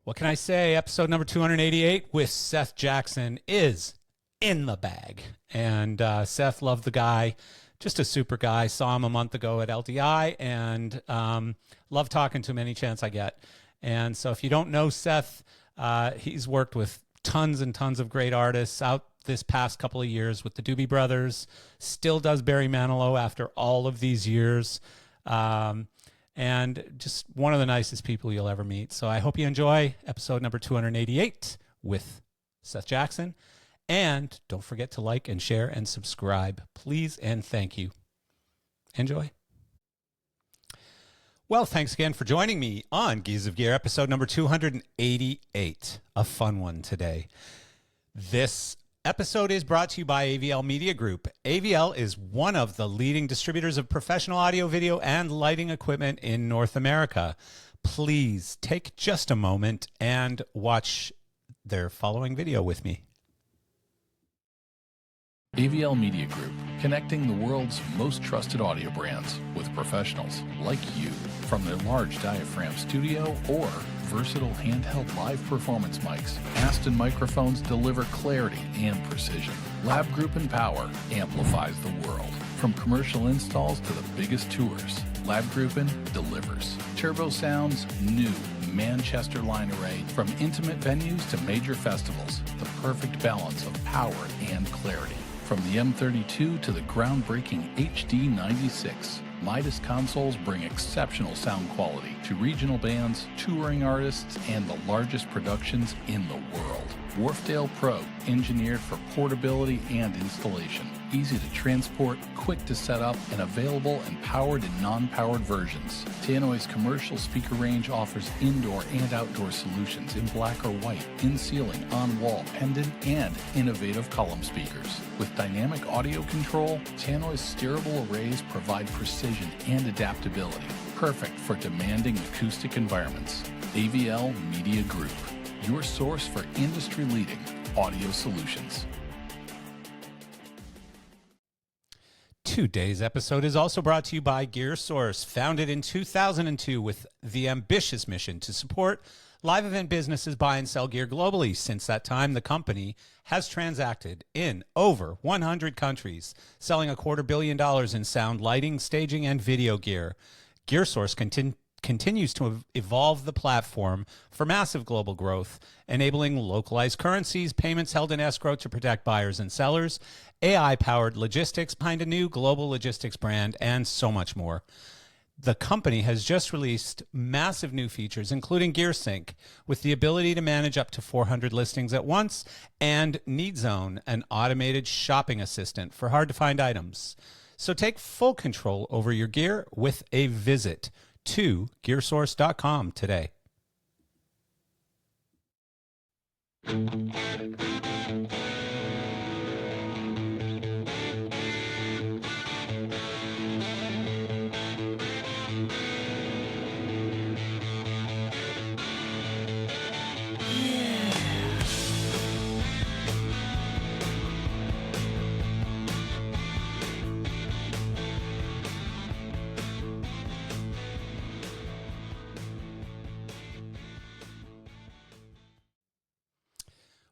What can I say? Episode number 288 with Seth Jackson is in the bag. And Seth, loved the guy. Just a super guy. Saw him a month ago at LDI and love talking to him any chance I get. And so if you don't know Seth, he's worked with tons and tons of great artists out this past couple of years with the Doobie Brothers. Still does Barry Manilow after all of these years. And just one of the nicest people you'll ever meet. So I hope you enjoy episode number 288 with Seth Jackson. And don't forget to like and share and subscribe, please and thank you. Enjoy. Well, thanks again for joining me on Geese of Gear, episode number 288. A fun one today. This episode is brought to you by AVL Media Group. AVL is one of the leading distributors of professional audio, video, and lighting equipment in North America. Please take just a moment and watch their following video with me. AVL Media Group, connecting the world's most trusted audio brands with professionals like you. From their large diaphragm studio or versatile handheld live performance mics, Aston microphones deliver clarity and precision. Lab Group and Power amplifies the world. From commercial installs to the biggest tours, Lab Group delivers. Turbo Sound's new Manchester line array, from intimate venues to major festivals, the perfect balance of power and clarity. From the M32 to the groundbreaking HD96, Midas consoles bring exceptional sound quality to regional bands, touring artists, and the largest productions in the world. Wharfdale Pro, engineered for portability and installation. Easy to transport, quick to set up, and available in powered and non-powered versions. Tannoy's commercial speaker range offers indoor and outdoor solutions in black or white, in-ceiling, on-wall, pendant, and innovative column speakers. With dynamic audio control, Tannoy's steerable arrays provide precision and adaptability, perfect for demanding acoustic environments. AVL Media Group, your source for industry-leading audio solutions. Today's episode is also brought to you by GearSource, founded in 2002 with the ambitious mission to support live event businesses buy and sell gear globally. Since that time, the company has transacted in over 100 countries, selling $250 million in sound, lighting, staging, and video gear. GearSource continues to evolve the platform for massive global growth, enabling localized currencies, payments held in escrow to protect buyers and sellers, AI-powered logistics behind a new global logistics brand, and so much more. The company has just released massive new features, including GearSync, with the ability to manage up to 400 listings at once, and NeedZone, an automated shopping assistant for hard-to-find items. So take full control over your gear with a visit to gearsource.com today.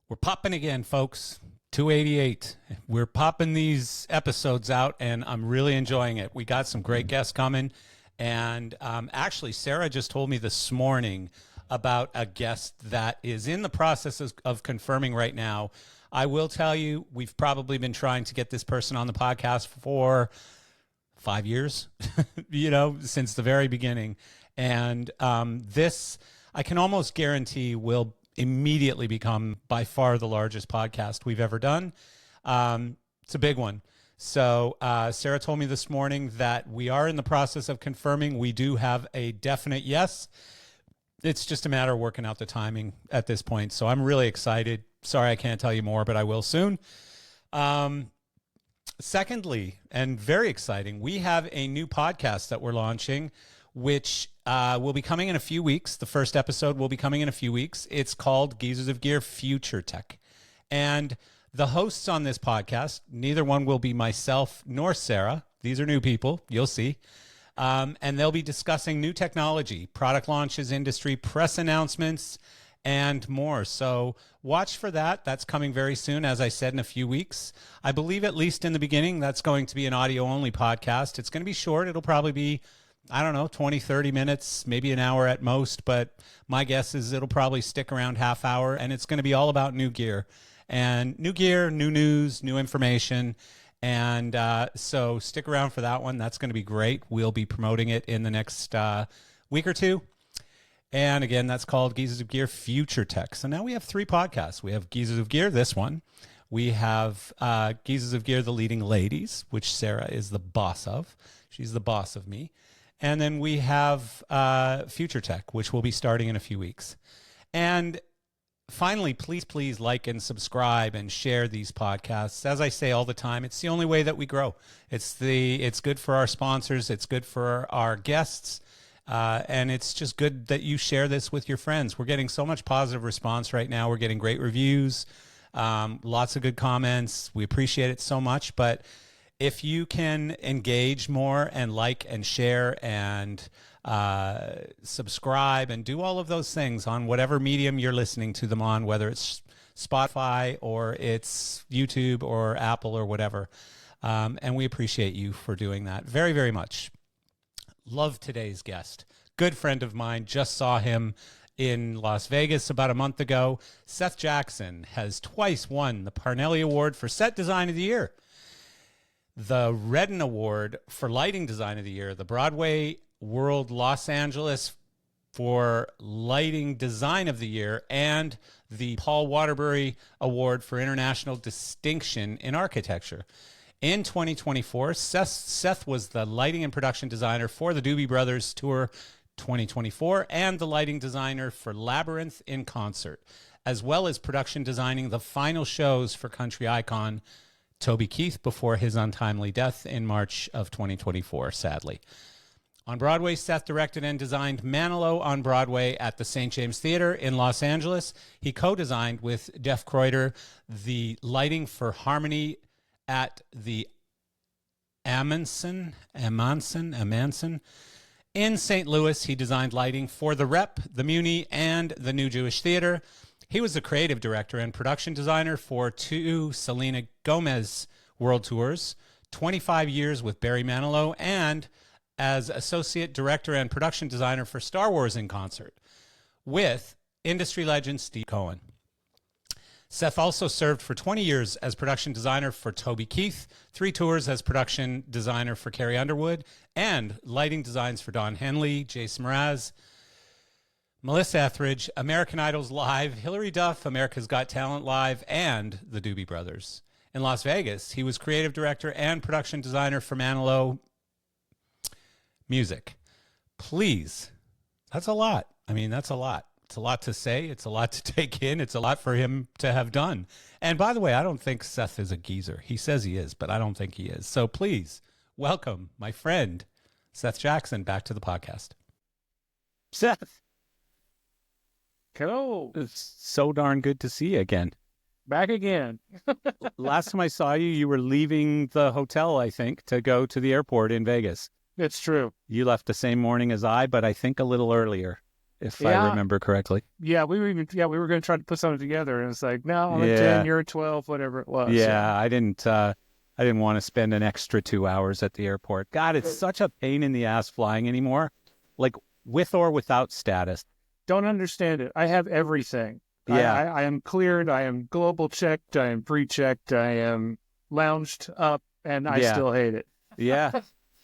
We're popping again, folks. 288. We're popping these episodes out, and I'm really enjoying it. We got some great guests coming, and actually, Sarah just told me this morning about a guest that is in the process of confirming right now. I will tell you, we've probably been trying to get this person on the podcast for 5 years, since the very beginning. And this, I can almost guarantee, will immediately become by far the largest podcast we've ever done. It's a big one. So Sarah told me this morning that we are in the process of confirming. We do have a definite yes. It's just a matter of working out the timing at this point. So I'm really excited. Sorry, I can't tell you more, but I will soon. Secondly, and very exciting, we have a new podcast that we're launching, which will be coming in a few weeks. The first episode will be coming in a few weeks. It's called Geezers of Gear Future Tech. And the hosts on this podcast, neither one will be myself nor Sarah. These are new people. You'll see. And they'll be discussing new technology, product launches, industry, press announcements, and more. So watch for that. That's coming very soon, as I said, in a few weeks. I believe, at least in the beginning, that's going to be an audio-only podcast. It's going to be short. It'll probably be, I don't know, 20, 30 minutes, maybe an hour at most. But my guess is it'll probably stick around half hour, and it's going to be all about new gear. And new gear, new news, new information. And so stick around for that one. That's going to be great. We'll be promoting it in the next week or two. And again, that's called Geezers of Gear Future Tech. So now we have 3 podcasts. We have Geezers of Gear, this one. We have Geezers of Gear, The Leading Ladies, which Sarah is the boss of. She's the boss of me. And then we have Future Tech, which will be starting in a few weeks. And finally, please like and subscribe and share these podcasts. As I say all the time, it's the only way that we grow. It's good for our sponsors. It's good for our guests. And it's just good that you share this with your friends. We're getting so much positive response right now. We're getting great reviews, lots of good comments. We appreciate it so much. But if you can engage more and like and share and subscribe and do all of those things on whatever medium you're listening to them on, whether it's Spotify or it's YouTube or Apple or whatever. And we appreciate you for doing that very, very much. Love today's guest. Good friend of mine. Just saw him in Las Vegas about a month ago. Seth Jackson has twice won the Parnelli Award for Set Design of the Year, the Redden Award for Lighting Design of the Year, the Broadway World Los Angeles for Lighting Design of the Year, and the Paul Waterbury Award for International Distinction in Architecture. In 2024, Seth was the lighting and production designer for the Doobie Brothers Tour 2024 and the lighting designer for Labyrinth in Concert, as well as production designing the final shows for country icon Toby Keith before his untimely death in March of 2024, sadly. On Broadway, Seth directed and designed Manilow on Broadway at the St. James Theater in Los Angeles. He co-designed with Jeff Croiter the lighting for Harmony at the Ahmanson. In St. Louis, he designed lighting for the Rep, the Muny, and the New Jewish Theater. He was the creative director and production designer for 2 Selena Gomez World Tours, 25 years with Barry Manilow, and as associate director and production designer for Star Wars in Concert with industry legend Steve Cohen. Seth also served for 20 years as production designer for Toby Keith, 3 tours as production designer for Carrie Underwood, and lighting designs for Don Henley, Jason Mraz, Melissa Etheridge, American Idol's Live, Hilary Duff, America's Got Talent Live, and the Doobie Brothers. In Las Vegas, he was creative director and production designer for Manilow Music. Please, that's a lot. I mean, that's a lot. It's a lot to say. It's a lot to take in. It's a lot for him to have done. And by the way, I don't think Seth is a geezer. He says he is, but I don't think he is. So please welcome my friend, Seth Jackson, back to the podcast. Seth. Hello. It's so darn good to see you again. Back again. Last time I saw you, you were leaving the hotel, I think, to go to the airport in Vegas. It's true. You left the same morning as I, but I think a little earlier, if I remember correctly. Yeah, we were going to try to put something together, and it's like, no, I'm at 10, you're at 12, whatever it was. Yeah, I didn't want to spend an extra 2 hours at the airport. God, it's such a pain in the ass flying anymore, like with or without status. Don't understand it. I have everything. Yeah. I am cleared. I am global checked. I am pre-checked. I am lounged up, and I still hate it. Yeah.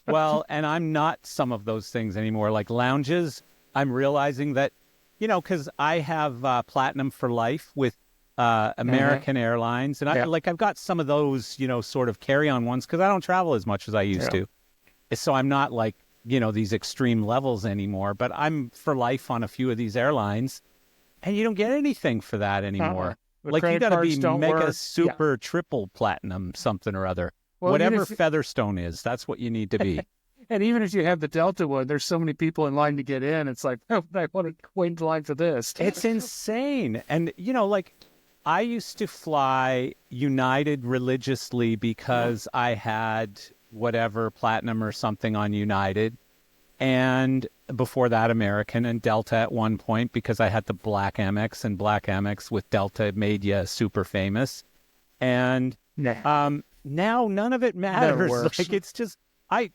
Well, and I'm not some of those things anymore. Like lounges, I'm realizing that, because I have Platinum for Life with American Airlines, and I've got some of those, sort of carry-on ones because I don't travel as much as I used to. So I'm not like, these extreme levels anymore, but I'm for life on a few of these airlines, and you don't get anything for that anymore. Like you got to be mega super triple platinum something or other. Well, whatever Featherstone is, that's what you need to be. And even if you have the Delta one, there's so many people in line to get in. It's like, oh, I want to wait in line for this. It's insane. And, I used to fly United religiously because I had whatever platinum or something on United. and before that American and Delta at one point, because I had the Black Amex, and Black Amex with Delta made you super famous. And now none of it matters. Like, it's just, I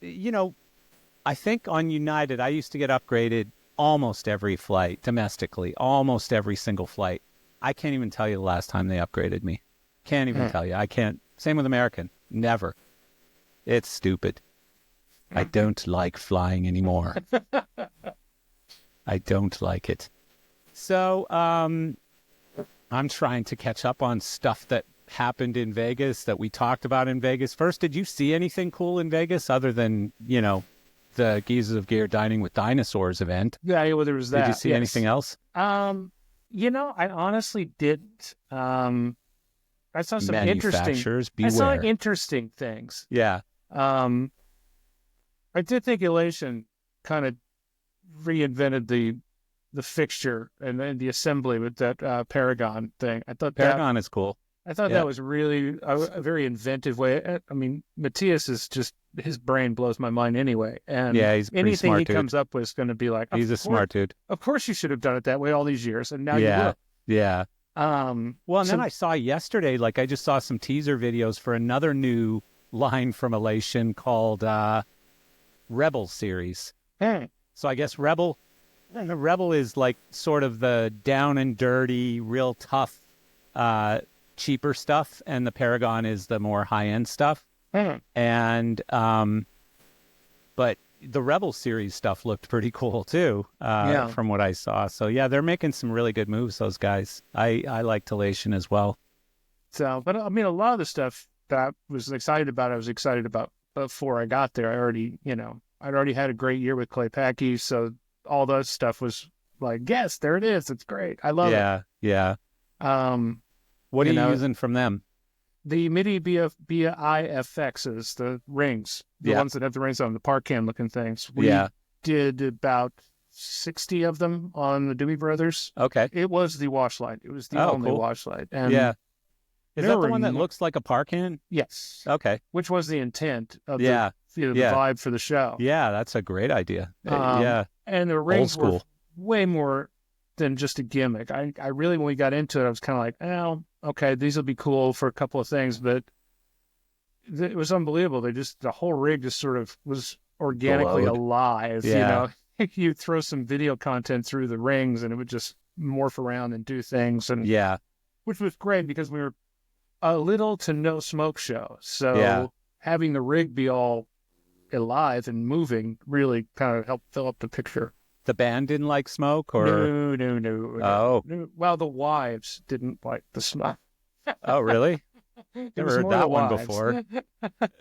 think on United, I used to get upgraded almost every flight domestically, almost every single flight. I can't even tell you the last time they upgraded me. Can't even tell you. I can't. Same with American. Never. It's stupid. I don't like flying anymore. I don't like it. So I'm trying to catch up on stuff that happened in Vegas, that we talked about in Vegas. First, did you see anything cool in Vegas other than, the Geezers of Gear Dining with Dinosaurs event? Yeah, well, there was that. Did you see anything else? I honestly didn't. I saw some Manufacturers, beware. I saw interesting things. Yeah. I did think Elation kind of reinvented the fixture and the assembly with that Paragon thing. I thought Paragon is cool. I thought that was really a very inventive way. I mean, Matthias is just, his brain blows my mind anyway. And he's anything smart he dude. comes up with is going to be like, he's a smart dude. Of course you should have done it that way all these years, and now you will. Yeah. Well, and then I saw yesterday, I just saw some teaser videos for another new line from Elation called Rebel series. So I guess Rebel is sort of the down and dirty, real tough, cheaper stuff, and the Paragon is the more high-end stuff. And but the Rebel series stuff looked pretty cool too, from what I saw. So yeah, they're making some really good moves, those guys. I liked Elation as well. So, but I mean, a lot of the stuff that I was excited about before I got there. I'd already had a great year with Clay Packy, so all that stuff was like, yes, there it is. It's great. I love it. Yeah. What are you using from them? The MIDI BIFXs, the rings, the ones that have the rings on, the Parcan looking things. We did about 60 of them on the Doobie Brothers. Okay. It was the wash light. It was the only wash light. And is that the one that looks like a Parcan? Yes. Okay. Which was the intent of the vibe for the show. Yeah, that's a great idea. And the rings were way more than just a gimmick. I really, when we got into it, I was kind of like, oh, okay, these will be cool for a couple of things, but it was unbelievable. The whole rig just sort of was organically alive. You throw some video content through the rings and it would just morph around and do things. And which was great because we were a little to no smoke show. So having the rig be all alive and moving really kind of helped fill up the picture. The band didn't like smoke, or no. Well, the wives didn't like the smoke. Oh, really? Never heard that one before.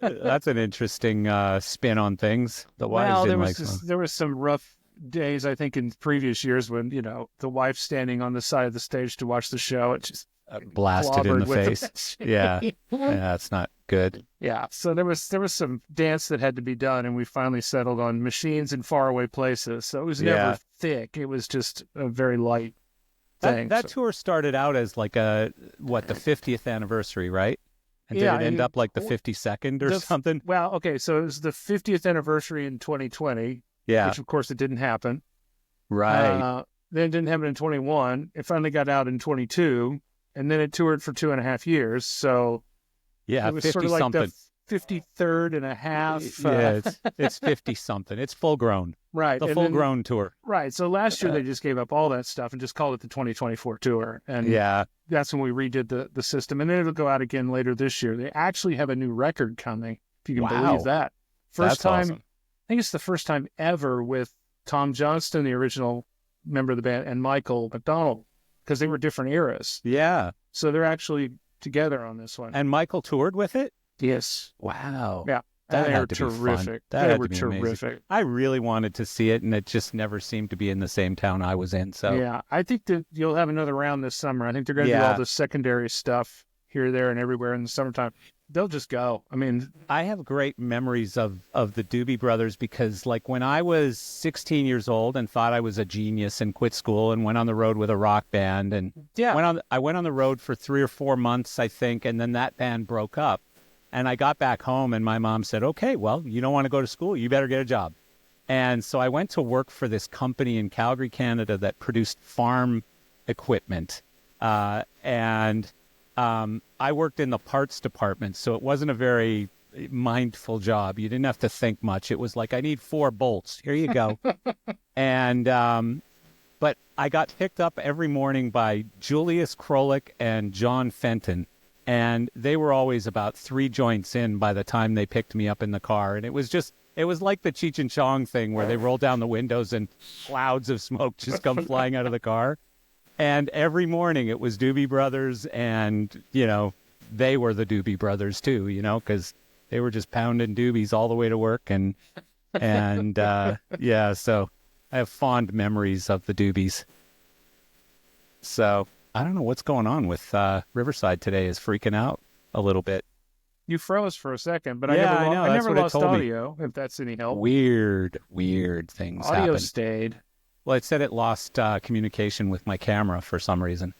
That's an interesting spin on things. The wives didn't like smoke. There was some rough days, I think, in previous years when the wife standing on the side of the stage to watch the show, it just blasted in the face. Yeah, it's not good. Yeah, so there was some dance that had to be done, and we finally settled on machines in faraway places. So it was never thick; it was just a very light thing. That tour started out as the 50th anniversary, right? And did it end up like the 52nd or something? Well, okay, so it was the 50th anniversary in 2020. Yeah, which of course it didn't happen. Right. Then it didn't happen in 21. It finally got out in 22. And then it toured for 2.5 years. So it was sort of like the 53rd and a half. It's 50 something. It's full grown. Right. The full grown tour. Right. So last year they just gave up all that stuff and just called it the 2024 tour. And that's when we redid the system. And then it'll go out again later this year. They actually have a new record coming, if you can believe that. First time. Awesome. I think it's the first time ever with Tom Johnston, the original member of the band, and Michael McDonald. Because they were different eras. Yeah. So they're actually together on this one. And Michael toured with it? Yes. Wow. Yeah. That they had were to terrific. Be fun. They were terrific. I really wanted to see it, and it just never seemed to be in the same town I was in. So yeah, I think that you'll have another round this summer. I think they're going to do all the secondary stuff here, there, and everywhere in the summertime. They'll just go. I mean, I have great memories of the Doobie Brothers because, when I was 16 years old and thought I was a genius and quit school and went on the road with a rock band, and I went on the road for 3 or 4 months, I think, and then that band broke up. And I got back home and my mom said, okay, well, you don't want to go to school. You better get a job. And so I went to work for this company in Calgary, Canada that produced farm equipment. And I worked in the parts department, so it wasn't a very mindful job. You didn't have to think much. It was like, I need 4 bolts. Here you go. And but I got picked up every morning by Julius Krolik and John Fenton. And they were always about 3 joints in by the time they picked me up in the car. And it was like the Cheech and Chong thing where they roll down the windows and clouds of smoke just come flying out of the car. And every morning it was Doobie Brothers, and, they were the Doobie Brothers too, because they were just pounding doobies all the way to work. And yeah, so I have fond memories of the doobies. So I don't know what's going on with Riverside today. Is freaking out a little bit. You froze for a second, but Yeah, I know. never That's what it lost told me. audio, if that's any help. Weird things Audio happen. stayed. Well, it said it lost communication with my camera for some reason.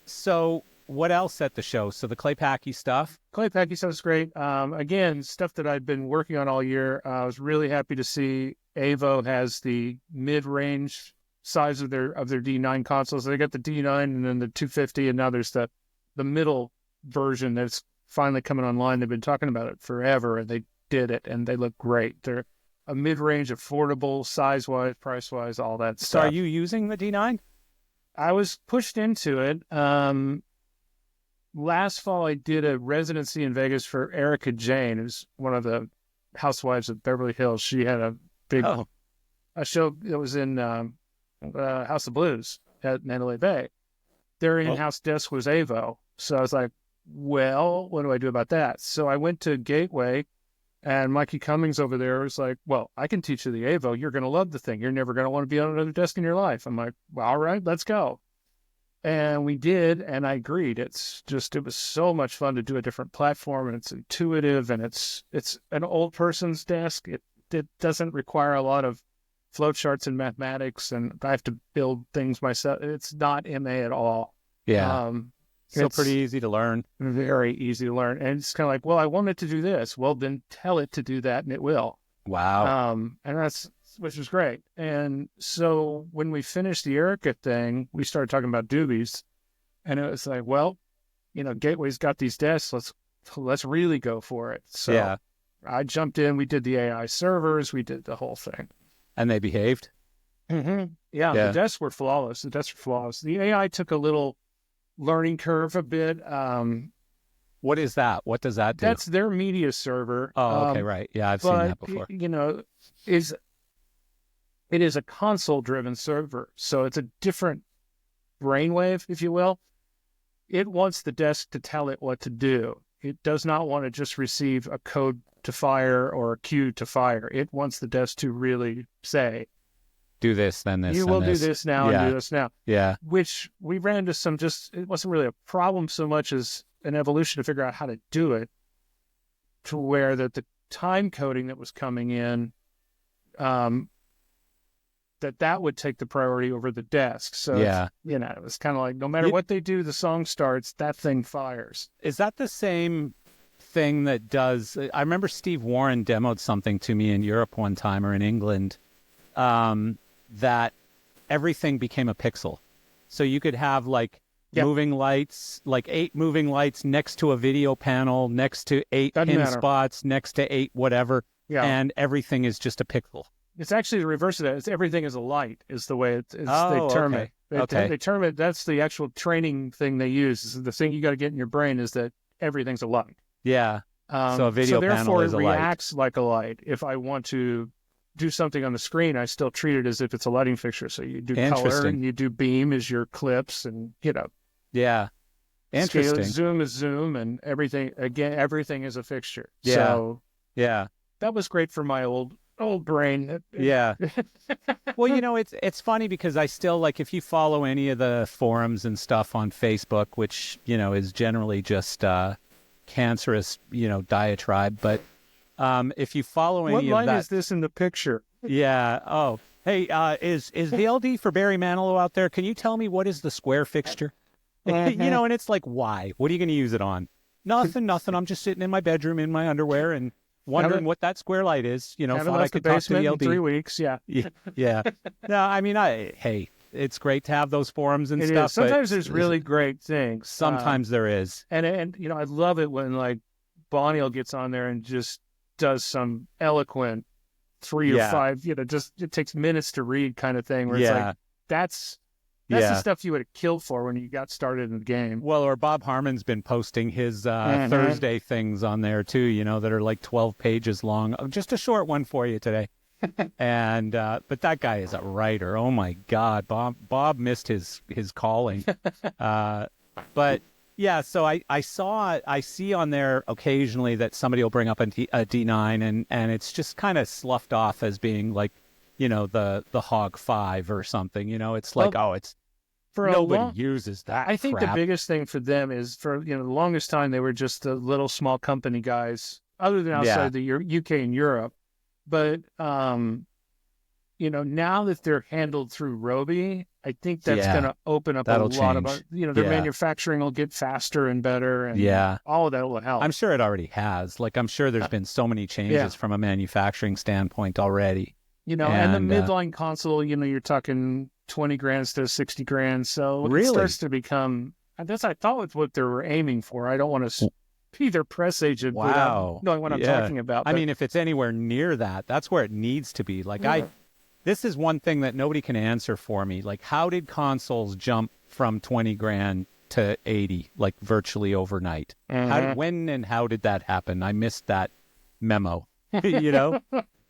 So what else at the show? So the Clay Packy stuff. Clay Packy stuff's great. Again, stuff that I've been working on all year. I was really happy to see Avo has the mid-range size of their D9 consoles. They got the D9 and then the 250, and now there's the middle version that's finally coming online. They've been talking about it forever, and they did it, and they look great. They're a mid-range, affordable, size-wise, price-wise, all that stuff. So are you using the D9? I was pushed into it. Last fall, I did a residency in Vegas for Erica Jane, who's one of the housewives of Beverly Hills. She had a big a show that was in House of Blues at Mandalay Bay. Their in-house desk was Avo. So I was like, well, what do I do about that? So I went to Gateway, and Mikey Cummings over there was like, well, I can teach you the Avo. You're going to love the thing. You're never going to want to be on another desk in your life. I'm like, well, all right, let's go. And we did, and I agreed. It was so much fun to do a different platform, and it's intuitive, and it's an old person's desk. It doesn't require a lot of flowcharts and mathematics, and I have to build things myself. It's not MA at all. Yeah. Still pretty easy to learn. Very easy to learn. And it's kind of like, well, I want it to do this. Well, then tell it to do that, and it will. Wow. And which was great. And so when we finished the Erica thing, we started talking about doobies, and it was like, well, Gateway's got these desks. Let's really go for it. So yeah. I jumped in. We did the AI servers. We did the whole thing. And they behaved? Mm-hmm. Yeah, the desks were flawless. The AI took a little learning curve a bit. What is that? What does that do? That's their media server. Oh, okay, right. Yeah, I've seen that before. It is a console-driven server, so it's a different brainwave, if you will. It wants the desk to tell it what to do. It does not want to just receive a code to fire or a cue to fire. It wants the desk to really say, do this, then this, you will do this now and do this now. Yeah. Which we ran into it wasn't really a problem so much as an evolution to figure out how to do it, to where that the time coding that was coming in, that would take the priority over the desk. So, it was kind of like, no matter what they do, the song starts, that thing fires. Is that the same thing that does... I remember Steve Warren demoed something to me in Europe one time, or in England, that everything became a pixel. So you could have moving lights, 8 moving lights next to a video panel, next to 8 pin spots, next to 8 whatever, and everything is just a pixel. It's actually the reverse of that. It's everything is a light, is the way they term it. They term it, that's the actual training thing they use. The thing you got to get in your brain is that everything's a light. Yeah. So a video panel is a light. Therefore, it reacts like a light. If I want to do something on the screen, I still treat it as if it's a lighting fixture. So you do color, and you do beam as your clips, and Yeah. Interesting. Zoom is zoom, and everything is a fixture. Yeah. So yeah, that was great for my old brain. Yeah. Well, it's funny because I still, if you follow any of the forums and stuff on Facebook, which, is generally just cancerous, diatribe. But if you follow any of that... What line is this in the picture? Yeah. Oh, hey, is the LD for Barry Manilow out there? Can you tell me what is the square fixture? And it's like, why? What are you going to use it on? Nothing. I'm just sitting in my bedroom in my underwear and wondering what that square light is. You know, Haven't thought I left the could talk to the basement in LB. 3 weeks. Yeah. Yeah. No, I mean, hey, it's great to have those forums and It stuff. is. Sometimes but there's really great things. Sometimes there is. And you know, I love it when like Bonniel gets on there and just does some eloquent 3 or 5, you know, just it takes minutes to read kind of thing where it's like, that's the stuff you would have killed for when you got started in the game. Well, or Bob Harmon's been posting his Thursday things on there too, you know, that are like 12 pages long. Just a short one for you today. And but that guy is a writer. Oh my God, Bob missed his calling. But yeah, so I see on there occasionally that somebody will bring up a D9 and it's just kind of sloughed off as being like, you know, the Hog 5 or something. You know, it's like, it's for nobody uses that. I think crap. The biggest thing for them is for, you know, the longest time they were just the little small company guys, other than outside the UK and Europe. But you know, now that they're handled through Roby, I think that's going to open up a lot of, you know, their manufacturing will get faster and better, and all of that will help. I'm sure it already has. Like, I'm sure there's been so many changes from a manufacturing standpoint already. You know, and the midline console, you know, you're talking 20 grand to 60 grand. So it starts to become, I thought was what they were aiming for. I don't want to be their press agent without knowing what I'm talking about. But I mean, if it's anywhere near that, that's where it needs to be. Like this is one thing that nobody can answer for me. Like, how did consoles jump from 20 grand to 80, like virtually overnight? When and how did that happen? I missed that memo, you know?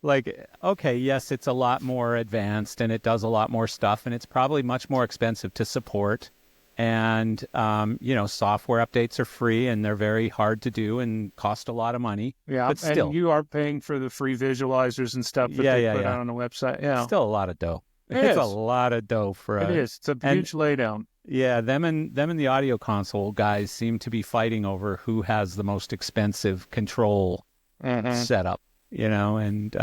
Like, okay, yes, it's a lot more advanced and it does a lot more stuff and it's probably much more expensive to support. And, you know, software updates are free and they're very hard to do and cost a lot of money. Yeah, but still, and you are paying for the free visualizers and stuff that they put out on the website. Yeah, still a lot of dough. It's a lot of dough for it is. It's a huge laydown. Yeah, them and the audio console guys seem to be fighting over who has the most expensive control setup. You know, and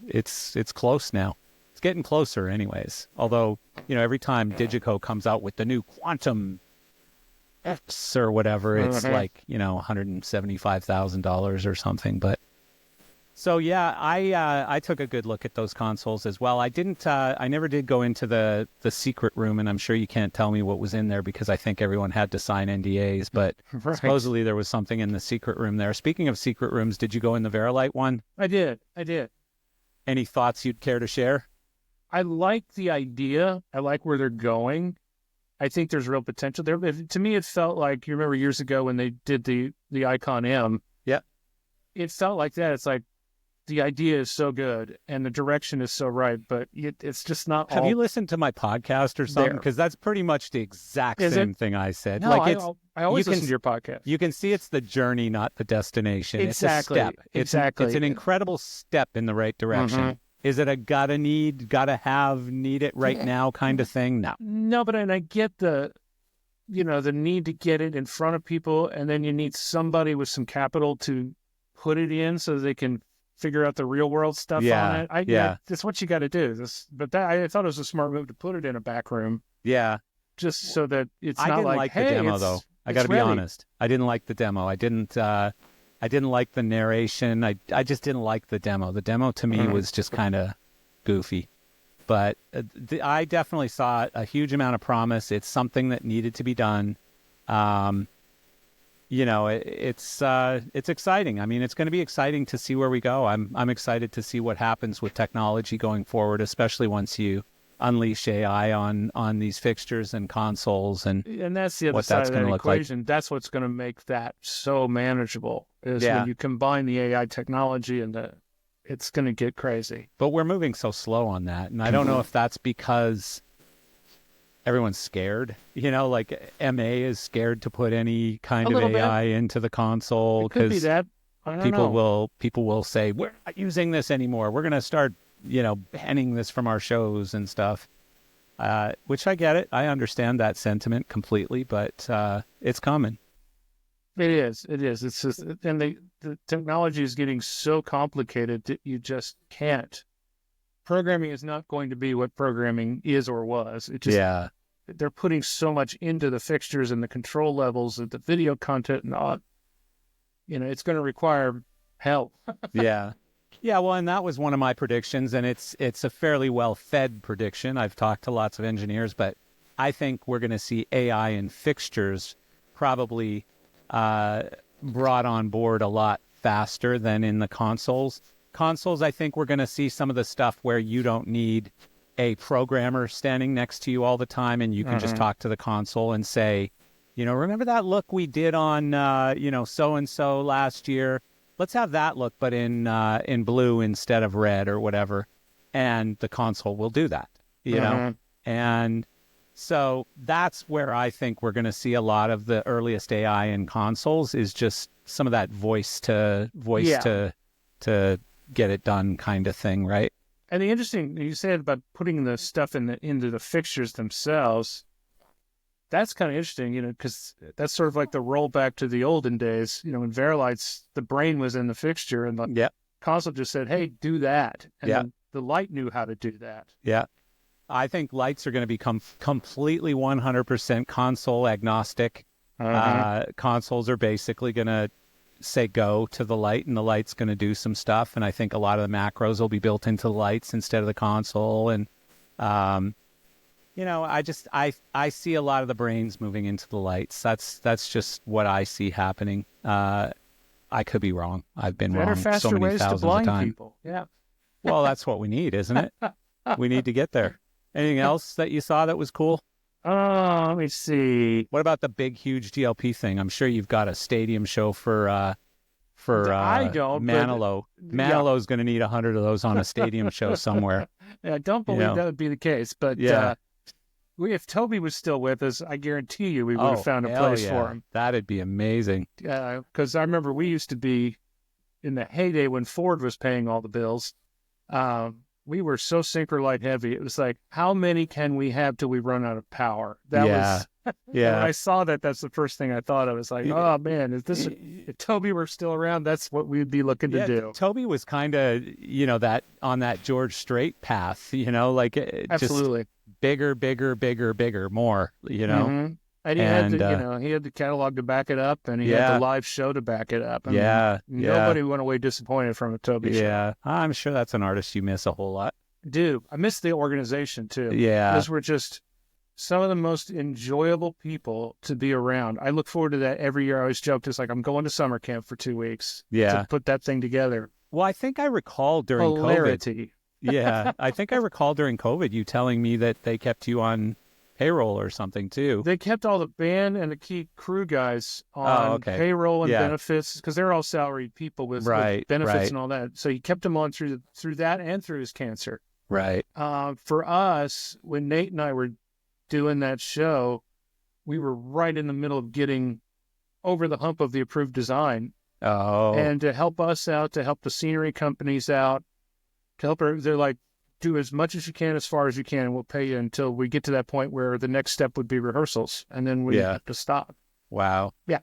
it's close now. It's getting closer anyways. Although, you know, every time Digico comes out with the new Quantum X or whatever, it's like, you know, $175,000 or something. But so, yeah, I took a good look at those consoles as well. I never did go into the secret room, and I'm sure you can't tell me what was in there because I think everyone had to sign NDAs, but supposedly there was something in the secret room there. Speaking of secret rooms, did you go in the Verilight one? I did. Any thoughts you'd care to share? I like the idea. I like where they're going. I think there's real potential there. But to me, it felt like, you remember years ago when they did the Icon M? Yeah. It felt like that. It's like, the idea is so good and the direction is so right, but it's just not. Have you listened to my podcast or something? Because that's pretty much the exact same thing I said. No, like I always listen to your podcast. You can see it's the journey, not the destination. Exactly. It's a step. Exactly. It's an incredible step in the right direction. Is it a gotta have, need it right now kind of thing? No. No, but I get the need to get it in front of people, and then you need somebody with some capital to put it in so they can figure out the real world stuff on it. That's what you got to do. I thought it was a smart move to put it in a back room. Yeah. Just so that it's not like, the demo though. I got to be honest. I didn't like the demo. I didn't like the narration. I just didn't like the demo. The demo to me was just kind of goofy. But I definitely saw a huge amount of promise. It's something that needed to be done. You know, it's exciting. I mean, it's going to be exciting to see where we go. I'm excited to see what happens with technology going forward, especially once you unleash AI on these fixtures and consoles, and that's the other side of that equation. That's what's going to make that so manageable is when you combine the AI technology and it's going to get crazy. But we're moving so slow on that, and I don't know if that's because everyone's scared, you know, like MA is scared to put any kind of AI into the console because people will say, we're not using this anymore. We're going to start, you know, banning this from our shows and stuff, which I get it. I understand that sentiment completely, but it's coming. It is. It's just, and the technology is getting so complicated that you just can't. Programming is not going to be what programming is or was. It just, they're putting so much into the fixtures and the control levels of the video content and all. You know, it's going to require hell. Yeah. Yeah, well, and that was one of my predictions, and it's a fairly well-fed prediction. I've talked to lots of engineers, but I think we're going to see AI in fixtures probably brought on board a lot faster than in the consoles. Consoles, I think we're going to see some of the stuff where you don't need a programmer standing next to you all the time, and you can just talk to the console and say, remember that look we did on, so-and-so last year? Let's have that look, but in blue instead of red or whatever. And the console will do that, you know? And so that's where I think we're going to see a lot of the earliest AI in consoles is just some of that voice to get it done kind of thing, right? And the interesting, you said about putting the stuff into the fixtures themselves, that's kind of interesting, because that's sort of like the rollback to the olden days. When Verilights, the brain was in the fixture, and the console just said, hey, do that. And then the light knew how to do that. Yeah. I think lights are going to become completely 100% console agnostic. Consoles are basically going to say go to the light, and the light's going to do some stuff. And I think a lot of the macros will be built into the lights instead of the console. And, I see a lot of the brains moving into the lights. That's just what I see happening. I could be wrong. I've been wrong so many thousands of times. People. Yeah. Well, that's what we need, isn't it? We need to get there. Anything else that you saw that was cool? Let me see. What about the big, huge DLP thing? I'm sure you've got a stadium show for I don't. Manilow. Manilow's going to need 100 of those on a stadium show somewhere. Yeah, I don't believe that would be the case. But if Toby was still with us, I guarantee you we would have found a place for him. That'd be amazing. Because I remember we used to be in the heyday when Ford was paying all the bills. We were so sinker light heavy. It was like, how many can we have till we run out of power? That was when I saw that, that's the first thing I thought of. I was like, oh man, if Toby were still around, that's what we'd be looking to do. Toby was kind of, that on that George Strait path, absolutely just bigger, more, And he had he had the catalog to back it up, and he had the live show to back it up. Nobody went away disappointed from a Toby show. Yeah, I'm sure that's an artist you miss a whole lot. Dude, I miss the organization too. Yeah. Those were just some of the most enjoyable people to be around. I look forward to that every year. I always joked, it's like I'm going to summer camp for 2 weeks to put that thing together. Well, I think I recall during COVID. Yeah, I think I recall during COVID you telling me that they kept you on payroll or something too. They kept all the band and the key crew guys on payroll and benefits, because they're all salaried people with benefits and all that. So he kept them on through that and through his cancer. Right. For us, when Nate and I were doing that show, we were right in the middle of getting over the hump of the approved design. Oh. And to help us out, to help the scenery companies out, to help her, they're like, do as much as you can, as far as you can, and we'll pay you until we get to that point where the next step would be rehearsals, and then we have to stop. Wow. Yeah.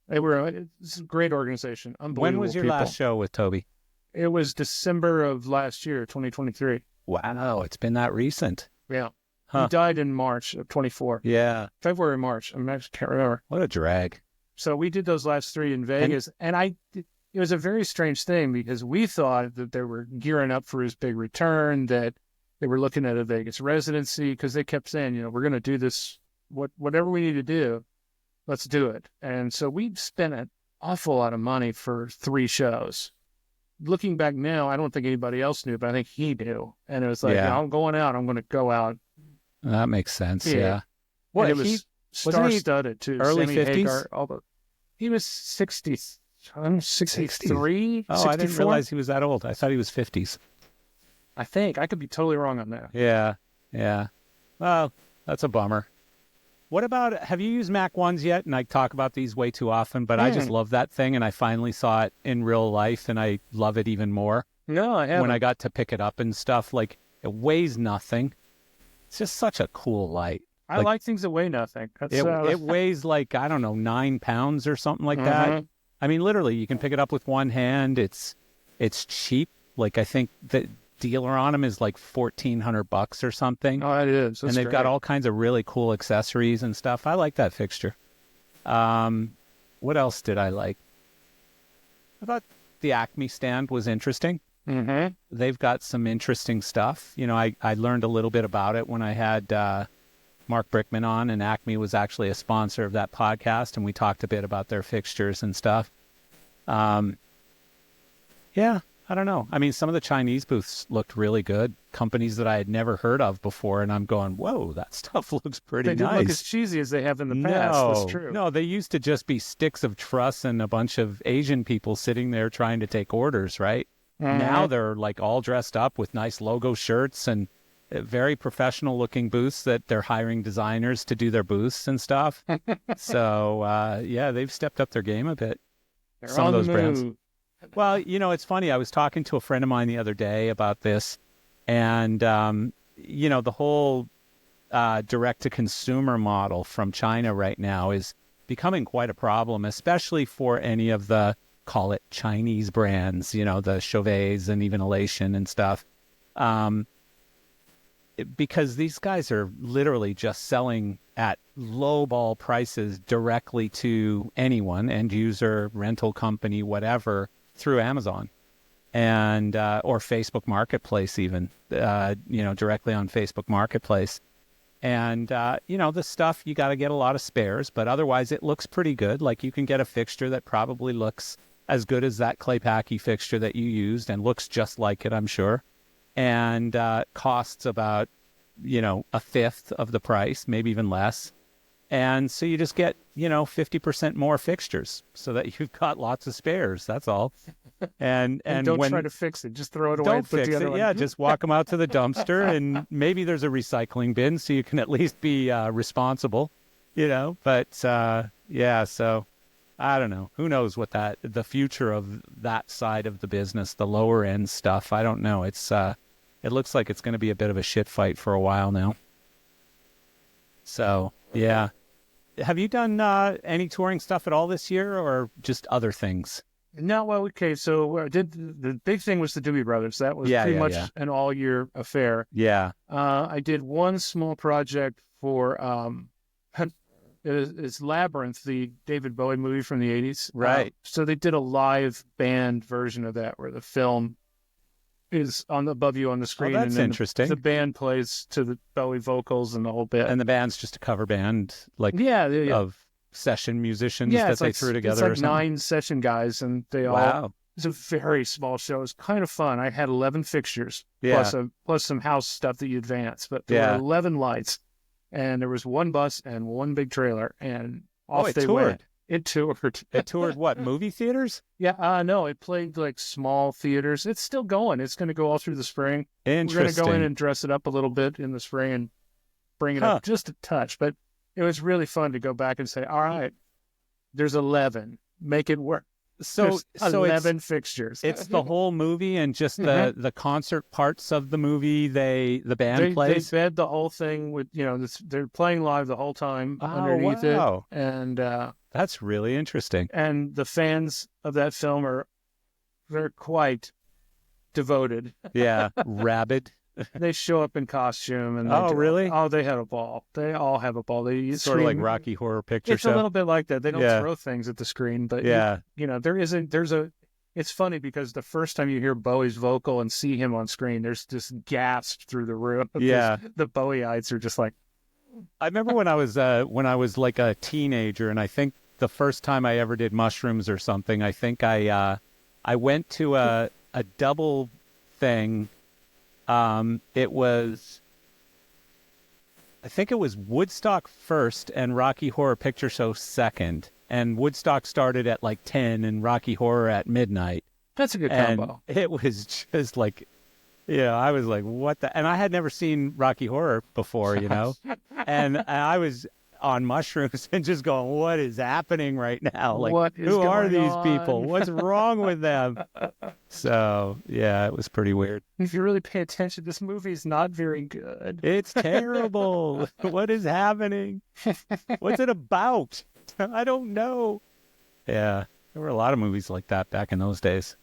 It's a great organization. Unbelievable. When was your last show with Toby? It was December of last year, 2023. Wow, it's been that recent. Yeah. He died in March of 24. Yeah. February, March. I can't remember. What a drag. So we did those last 3 in Vegas, and it was a very strange thing, because we thought that they were gearing up for his big return, that they were looking at a Vegas residency, because they kept saying, we're going to do this, whatever we need to do, let's do it. And so we spent an awful lot of money for 3 shows. Looking back now, I don't think anybody else knew, but I think he knew. And it was like, I'm going out. I'm going to go out. That makes sense. Yeah. Well, it was star-studded too. Early 50s? He was 60. I'm 63. Oh, 64? I didn't realize he was that old. I thought he was 50s. I think. I could be totally wrong on that. Yeah. Well, that's a bummer. What about, have you used Mac 1s yet? And I talk about these way too often, but I just love that thing, and I finally saw it in real life, and I love it even more. No, I haven't. When I got to pick it up and stuff, like, it weighs nothing. It's just such a cool light. I like things that weigh nothing. It weighs like, I don't know, 9 pounds or something like that. I mean, literally, you can pick it up with one hand. It's cheap. Like, I think the dealer on them is like $1,400 or something. Oh, it is. And they've got all kinds of really cool accessories and stuff. I like that fixture. What else did I like? I thought the Acme stand was interesting. Mm-hmm. They've got some interesting stuff. You know, I learned a little bit about it when I had Mark Brickman on, and Acme was actually a sponsor of that podcast, and we talked a bit about their fixtures and stuff. Yeah, I don't know. I mean, some of the Chinese booths looked really good. Companies that I had never heard of before, and I'm going, whoa, that stuff looks pretty nice. They don't look as cheesy as they have in the past. That's true. No, they used to just be sticks of truss and a bunch of Asian people sitting there trying to take orders, right? Mm-hmm. Now they're like all dressed up with nice logo shirts and very professional looking booths that they're hiring designers to do their booths and stuff. So, yeah, they've stepped up their game a bit. They're some on of those the brands. move. Well, you know, it's funny. I was talking to a friend of mine the other day about this, and, you know, the whole direct-to-consumer model from China right now is becoming quite a problem, especially for any of the, call it Chinese brands, you know, the Chauvets and even Elation and stuff, because these guys are literally just selling at lowball prices directly to anyone, end user, rental company, whatever, through Amazon and or Facebook Marketplace even, you know, directly on Facebook Marketplace. And, you know, the stuff, you got to get a lot of spares, but otherwise it looks pretty good. Like you can get a fixture that probably looks as good as that Claypaky fixture that you used and looks just like it, I'm sure. And costs about, you know, a fifth of the price, maybe even less. And so you just get, you know, 50% more fixtures so that you've got lots of spares. That's all. And don't when, try to fix it. Just throw it away. don't And put fix the other it. one. Yeah, just walk them out to the dumpster, and maybe there's a recycling bin so you can at least be responsible, you know. But yeah, so I don't know. Who knows what the future of that side of the business, the lower end stuff. I don't know. It's it looks like it's going to be a bit of a shit fight for a while now. So yeah. Have you done any touring stuff at all this year, or just other things? No, well, okay. So I did the big thing was the Doobie Brothers. That was pretty much an all-year affair. Yeah. I did one small project for it's Labyrinth, the David Bowie movie from the 80s. Right. So they did a live band version of that where the film is above you on the screen. Oh, that's and then interesting. The band plays to the Bowie vocals and the whole bit. And the band's just a cover band, like of session musicians that they threw together. It's like 9 session guys, and they all. It's a very small show. It's kind of fun. I had 11 fixtures plus some house stuff that you advance, but there were 11 lights, and there was one bus and one big trailer, and off they went. It toured. It toured what, movie theaters? Yeah, no, it played like small theaters. It's still going. It's going to go all through the spring. Interesting. We're going to go in and dress it up a little bit in the spring and bring it up just a touch. But it was really fun to go back and say, all right, there's 11. Make it work. So 11 fixtures. It's the whole movie and just the concert parts of the movie. The band plays. They fed the whole thing with, you know, they're playing live the whole time underneath it. And that's really interesting. And the fans of that film they're quite devoted. Yeah, rabid. They show up in costume and really? Oh, they had a ball. They all have a ball. They sort of like Rocky Horror Picture It's Show. a little bit like that. They don't throw things at the screen, but you know, it's funny because the first time you hear Bowie's vocal and see him on screen, there's this gasp through the room. Yeah. The Bowieites are just like. I remember when I was like a teenager, and I think the first time I ever did mushrooms or something, I think I went to a double thing. It was, I think it was Woodstock first and Rocky Horror Picture Show second. And Woodstock started at like 10 and Rocky Horror at midnight. That's a good combo. And it was just like, I was like, what the? And I had never seen Rocky Horror before, you know? And I was on mushrooms and just going, what is happening right now? Like, who are these people? What's wrong with them? So, yeah, it was pretty weird. If you really pay attention, this movie's not very good. It's terrible. What is happening? What's it about? I don't know. Yeah, there were a lot of movies like that back in those days.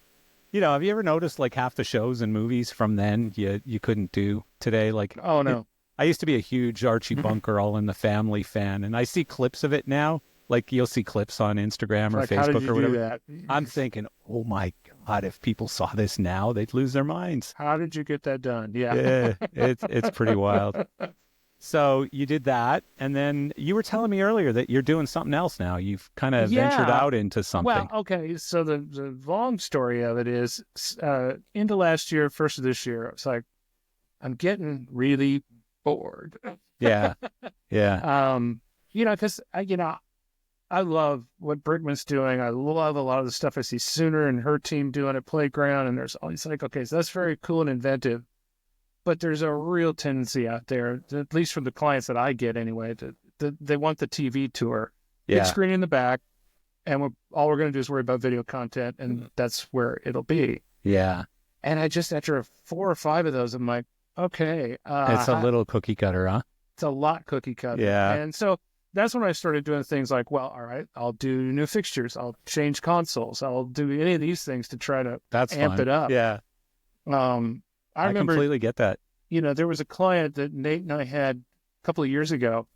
You know, have you ever noticed like half the shows and movies from then you couldn't do today? Like, oh, no. I used to be a huge Archie Bunker All in the Family fan, and I see clips of it now, like you'll see clips on Instagram or Like, how did Facebook you or whatever. do that? I'm thinking, oh my God, if people saw this now, they'd lose their minds. How did you get that done? Yeah. Yeah, it's pretty wild. So you did that, and then you were telling me earlier that you're doing something else now. You've kind of ventured out into something. Well, okay. So the long story of it is, into last year, first of this year, it's like, I'm getting really bored. Yeah. Yeah. Because I love what Brickman's doing. I love a lot of the stuff I see Sooner and her team doing at Playground, and there's always like, okay, so that's very cool and inventive. But there's a real tendency out there, at least from the clients that I get anyway, they want the TV tour. Yeah. Big screen in the back, and all we're going to do is worry about video content, and that's where it'll be. Yeah. And I just, after 4 or 5 of those, I'm like, okay. It's a little cookie cutter, huh? It's a lot cookie cutter. Yeah. And so that's when I started doing things like, well, all right, I'll do new fixtures. I'll change consoles. I'll do any of these things to try to amp it up. Yeah. I remember, completely get that. There was a client that Nate and I had a couple of years ago,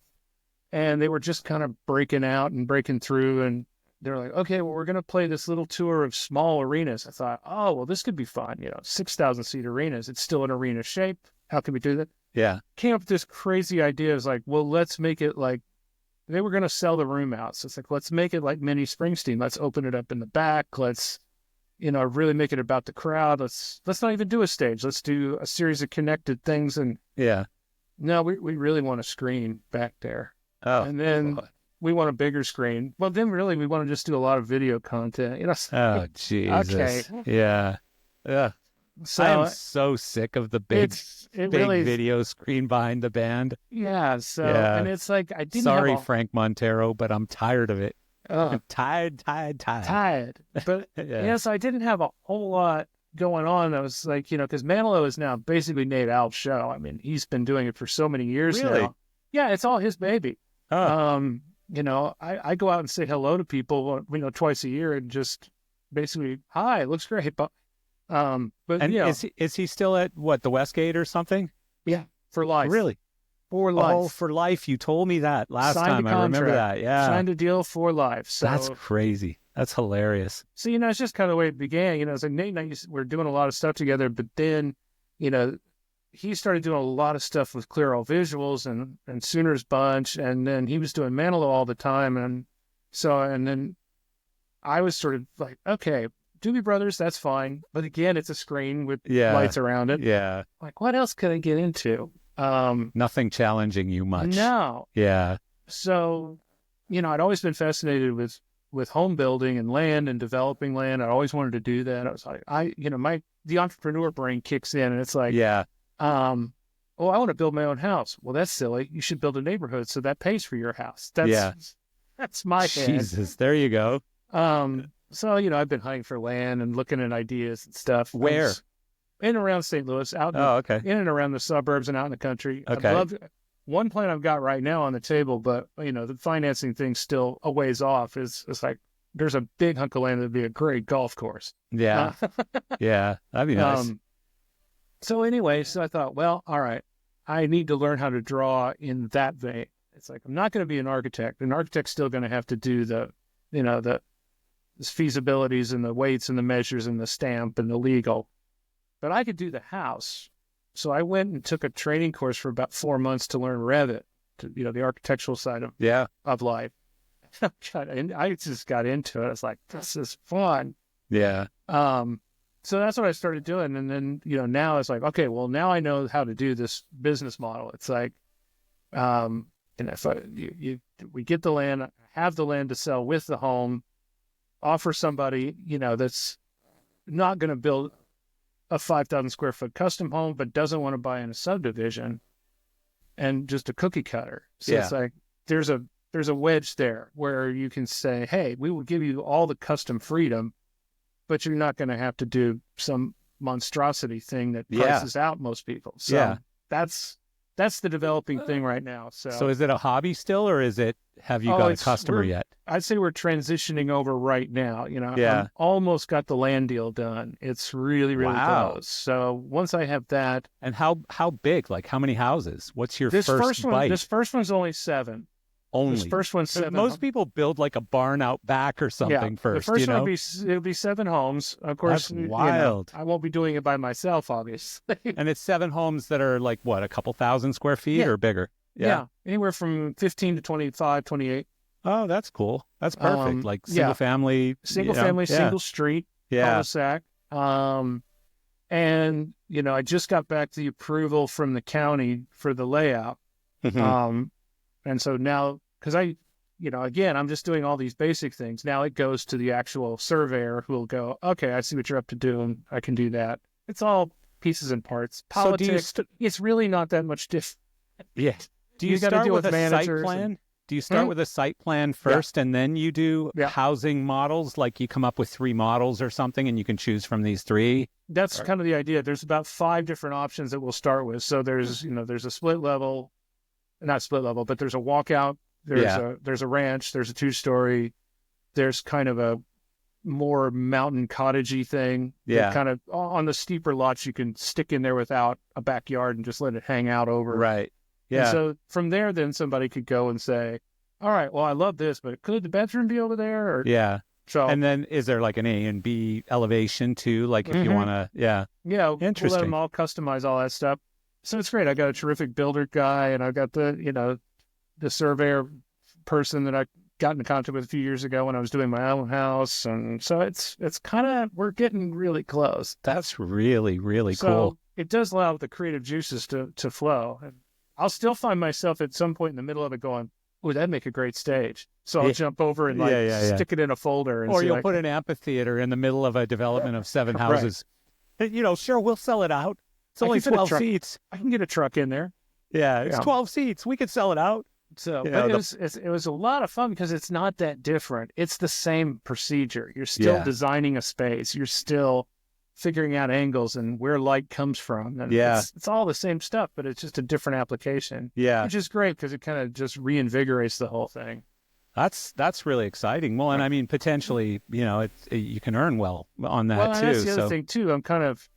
and they were just kind of breaking out and breaking through, and they're like, okay, well, we're going to play this little tour of small arenas. I thought, oh, well, this could be fun. 6,000 seat arenas. It's still an arena shape. How can we do that? Yeah. Came up with this crazy idea. It was like, well, let's make it like, they were going to sell the room out. So it's like, let's make it like mini Springsteen. Let's open it up in the back. Let's, really make it about the crowd. Let's not even do a stage. Let's do a series of connected things. And yeah, no, we really want a screen back there. Oh, and then we want a bigger screen. Well, then really we want to just do a lot of video content. Oh, Jesus. Okay. Yeah. Yeah. So I am so sick of the big video screen behind the band. Yeah. So, yeah. And it's like, I didn't Sorry, have Frank Montero, but I'm tired of it. I'm tired. But so I didn't have a whole lot going on. I was like, because Manilow is now basically Nate Alv's show. I mean, he's been doing it for so many years now. Yeah, it's all his baby. Oh. I go out and say hello to people, twice a year, and just basically, hi, looks great. But is he still at the Westgate or something? Yeah, for life. Really? For life. Oh, for life. You told me that last time. I remember that. Yeah. Signed a deal for life. So that's crazy. That's hilarious. So, it's just kind of the way it began. It's like Nate and I were doing a lot of stuff together, but then, he started doing a lot of stuff with Clear All Visuals and Sooner's Bunch, and then he was doing Manilow all the time. And then I was sort of like, okay, Doobie Brothers, that's fine. But again, it's a screen with lights around it. Yeah. Like, what else could I get into? Nothing challenging you much. No. Yeah. So, I'd always been fascinated with home building and land and developing land. I always wanted to do that. I was like, the entrepreneur brain kicks in, and it's like, I want to build my own house. Well, that's silly. You should build a neighborhood so that pays for your house. That's my head. Jesus, there you go. So, I've been hunting for land and looking at ideas and stuff. Where? In and around St. Louis, in and around the suburbs and out in the country. Okay. One plan I've got right now on the table, but the financing thing's still a ways off. It's like there's a big hunk of land that'd be a great golf course. Yeah. Yeah. That'd be nice. So anyway, I thought, well, all right, I need to learn how to draw in that vein. It's like, I'm not going to be an architect. An architect's still going to have to do the feasibilities and the weights and the measures and the stamp and the legal. But I could do the house. So I went and took a training course for about 4 months to learn Revit, the architectural side of life. And I just got into it. I was like, this is fun. Yeah. So that's what I started doing. And then, now it's like, okay, well, now I know how to do this business model. It's like, and if we get the land, have the land to sell with the home, offer somebody, that's not going to build a 5,000 square foot custom home, but doesn't want to buy in a subdivision and just a cookie cutter. So it's like, there's a wedge there where you can say, hey, we will give you all the custom freedom, but you're not going to have to do some monstrosity thing that prices out most people. So that's the developing thing right now. So is it a hobby still, or have you got a customer yet? I'd say we're transitioning over right now. I'm almost got the land deal done. It's really, really close. So once I have that. And how big? Like how many houses? What's your first bite? This first one's only 7. Only. This first one's 7. Most people build like a barn out back or something first. The first you know? one it'll be 7 homes. Of course, That's wild. I won't be doing it by myself, obviously. And it's 7 homes that are like what, a couple thousand square feet or bigger? Yeah, anywhere from 15 to 25, 28. Oh, that's cool. That's perfect. Like single family, single street, cul-de-sac. And I just got back the approval from the county for the layout. Mm-hmm. And so now, because again, I'm just doing all these basic things. Now it goes to the actual surveyor who will go, okay, I see what you're up to doing. I can do that. It's all pieces and parts. Politics, it's really not that much different. Yeah. Do you start with a site plan? Do you start with a site plan first and then you do housing models? Like you come up with 3 models or something and you can choose from these 3? That's kind of the idea. There's about 5 different options that we'll start with. So there's, there's a split level, not split level, but there's a walkout. There's a ranch. There's a 2-story. There's kind of a more mountain cottagey thing. Yeah. Kind of on the steeper lots, you can stick in there without a backyard and just let it hang out over. Right. Yeah. And so from there, then somebody could go and say, all right, well, I love this, but could the bedroom be over there? Yeah. So, and then is there like an A and B elevation too? Like if you want to, interesting. We'll let them all customize all that stuff. So it's great. I got a terrific builder guy, and I got the surveyor person that I got in contact with a few years ago when I was doing my own house. And so it's kind of, we're getting really close. That's really, really so cool. It does allow the creative juices to flow. And I'll still find myself at some point in the middle of it going, oh, that'd make a great stage. So I'll jump over and stick it in a folder. And or you'll put an amphitheater in the middle of a development of 7 houses. Right. Sure, we'll sell it out. It's only 12 seats. I can get a truck in there. Yeah, it's 12 seats. We could sell it out. So but it was a lot of fun because it's not that different. It's the same procedure. You're still designing a space. You're still figuring out angles and where light comes from. And it's all the same stuff, but it's just a different application. Yeah. Which is great because it kind of just reinvigorates the whole thing. That's really exciting. Well, and I mean, potentially, you can earn well on that too. That's the other thing too. I'm kind of,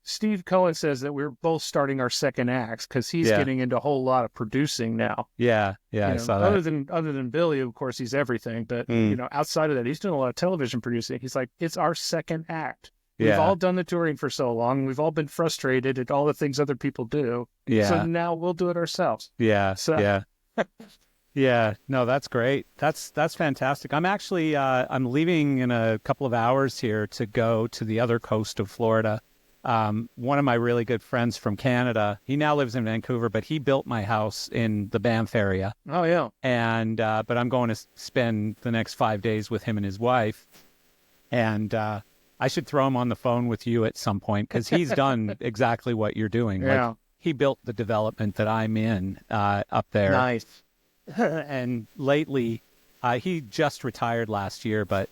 Steve Cohen says that we're both starting our second acts because he's getting into a whole lot of producing now. Yeah. I saw that. Other than Billy, of course, he's everything. But, outside of that, he's doing a lot of television producing. He's like, it's our second act. We've all done the touring for so long. We've all been frustrated at all the things other people do. Yeah. So now we'll do it ourselves. Yeah. So. Yeah. Yeah. No, that's great. That's fantastic. I'm actually, I'm leaving in a couple of hours here to go to the other coast of Florida. One of my really good friends from Canada, he now lives in Vancouver, but he built my house in the Banff area. Oh, yeah. And, but I'm going to spend the next 5 days with him and his wife. And, I should throw him on the phone with you at some point because he's done exactly what you're doing. Yeah. Like, he built the development that I'm in, up there. Nice. And lately, he just retired last year, but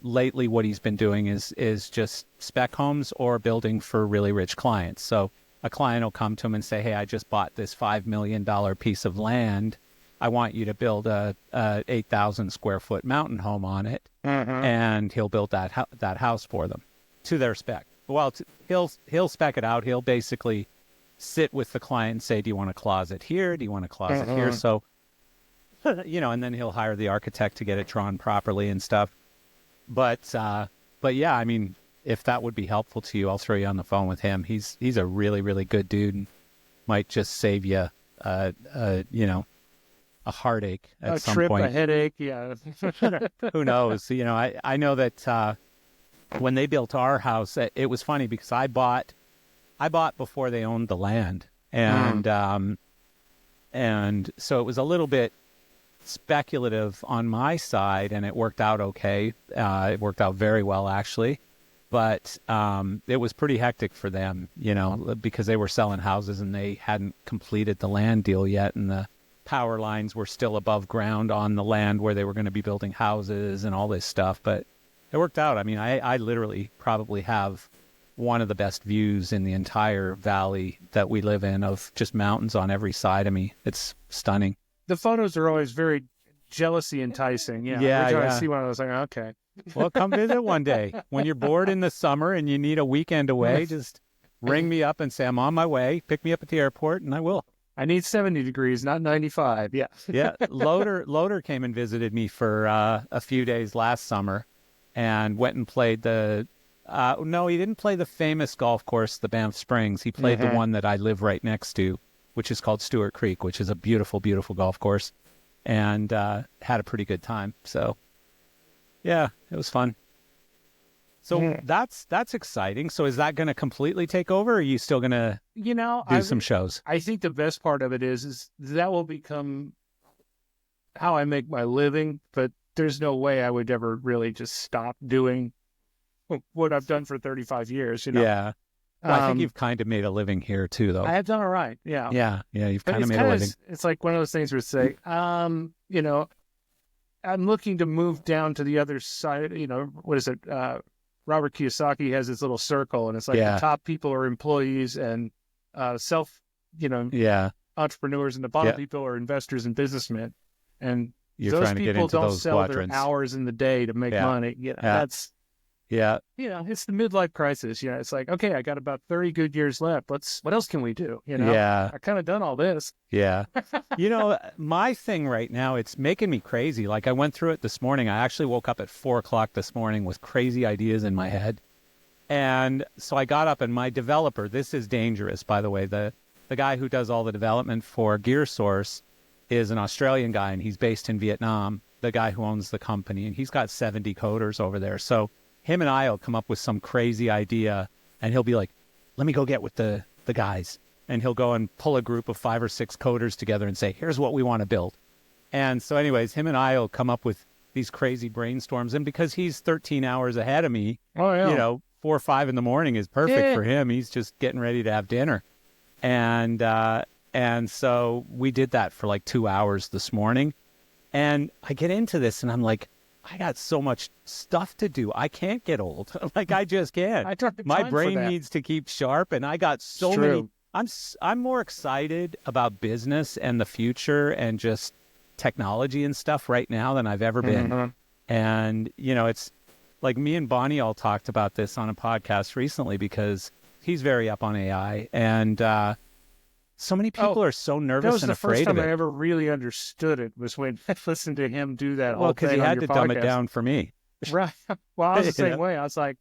lately what he's been doing is just spec homes or building for really rich clients. So a client will come to him and say, hey, I just bought this $5 million piece of land. I want you to build a 8,000 square foot mountain home on it. Mm-hmm. And he'll build that house for them to their spec. Well, he'll spec it out. He'll basically sit with the client and say, do you want a closet here? Do you want a closet here? So, and then he'll hire the architect to get it drawn properly and stuff. But yeah, I mean, if that would be helpful to you, I'll throw you on the phone with him. He's a really, really good dude and might just save you, a heartache at some point. A headache, yeah. Who knows? I know that when they built our house, it was funny because I bought before they owned the land. And so it was a little bit speculative on my side, and it worked out okay. It worked out very well, actually. But it was pretty hectic for them, because they were selling houses and they hadn't completed the land deal yet, and the power lines were still above ground on the land where they were going to be building houses and all this stuff. But it worked out. I mean, I literally probably have one of the best views in the entire valley that we live in, of just mountains on every side of me. It's stunning. The photos are always very jealousy enticing. Yeah. Every time I see one, I was like, okay. Well, come visit one day. When you're bored in the summer and you need a weekend away, just ring me up and say, I'm on my way. Pick me up at the airport, and I will. I need 70 degrees, not 95. Yeah. Yeah. Loader came and visited me for a few days last summer and went and played no, he didn't play the famous golf course, the Banff Springs. He played the one that I live right next to, which is called Stewart Creek, which is a beautiful, beautiful golf course, and had a pretty good time. So, yeah, it was fun. So that's exciting. So is that going to completely take over, or are you still going to do some shows? I think the best part of it is that will become how I make my living, but there's no way I would ever really just stop doing what I've done for 35 years. Yeah. Well, I think you've kind of made a living here too, though. I have done all right. Yeah. Yeah. You've kind of made a living. It's like one of those things where it's say, I'm looking to move down to the other side. What is it? Robert Kiyosaki has this little circle, and it's like the top people are employees and entrepreneurs, and the bottom people are investors and businessmen. And you're those trying to get people into don't those sell quadrants. their hours in the day to make money. That's it's the midlife crisis. It's like, okay, I got about 30 good years left. What else can we do? I kind of done all this. Yeah. My thing right now, it's making me crazy. Like I went through it this morning. I actually woke up at 4:00 this morning with crazy ideas in my head. And so I got up, and my developer, this is dangerous, by the way, the guy who does all the development for Gear Source is an Australian guy, and he's based in Vietnam, the guy who owns the company, and he's got 70 coders over there. So him and I will come up with some crazy idea, and he'll be like, let me go get with the guys. And he'll go and pull a group of 5 or 6 coders together and say, here's what we want to build. And so anyways, him and I will come up with these crazy brainstorms. And because he's 13 hours ahead of me, 4 or 5 in the morning is perfect for him. He's just getting ready to have dinner. And so we did that for like 2 hours this morning. And I get into this, and I'm like, I got so much stuff to do. I can't get old. Like I just can't. My brain needs to keep sharp, and I got so many. I'm more excited about business and the future and just technology and stuff right now than I've ever been. And it's like me and Bonnie all talked about this on a podcast recently because he's very up on AI, and so many people are so nervous and afraid of it. That was the first time I ever really understood it, was when I listened to him do that whole thing on your podcast. Well, because he had to dumb it down for me. Right. Well, I was the same way. I was like,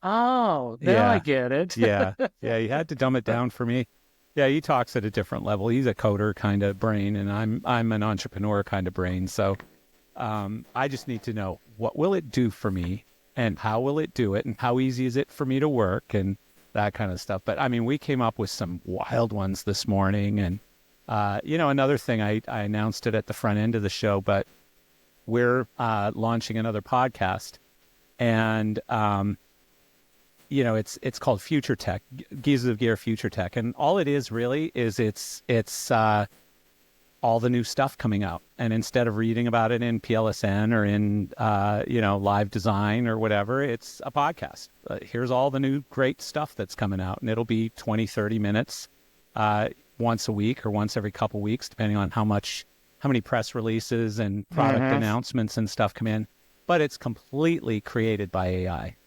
oh, now I get it. Yeah, he had to dumb it down for me. Yeah, he talks at a different level. He's a coder kind of brain, and I'm an entrepreneur kind of brain. So I just need to know, what will it do for me, and how will it do it, and how easy is it for me to work, and that kind of stuff. But I mean, we came up with some wild ones this morning. And, another thing, I announced it at the front end of the show, but we're launching another podcast, and, it's called Future Tech, Geezers of Gear Future Tech. And all it is really is it's all the new stuff coming out. And instead of reading about it in PLSN or in, Live Design or whatever, it's a podcast. Here's all the new great stuff that's coming out. And it'll be 20, 30 minutes once a week or once every couple weeks, depending on how many press releases and product announcements and stuff come in. But it's completely created by AI.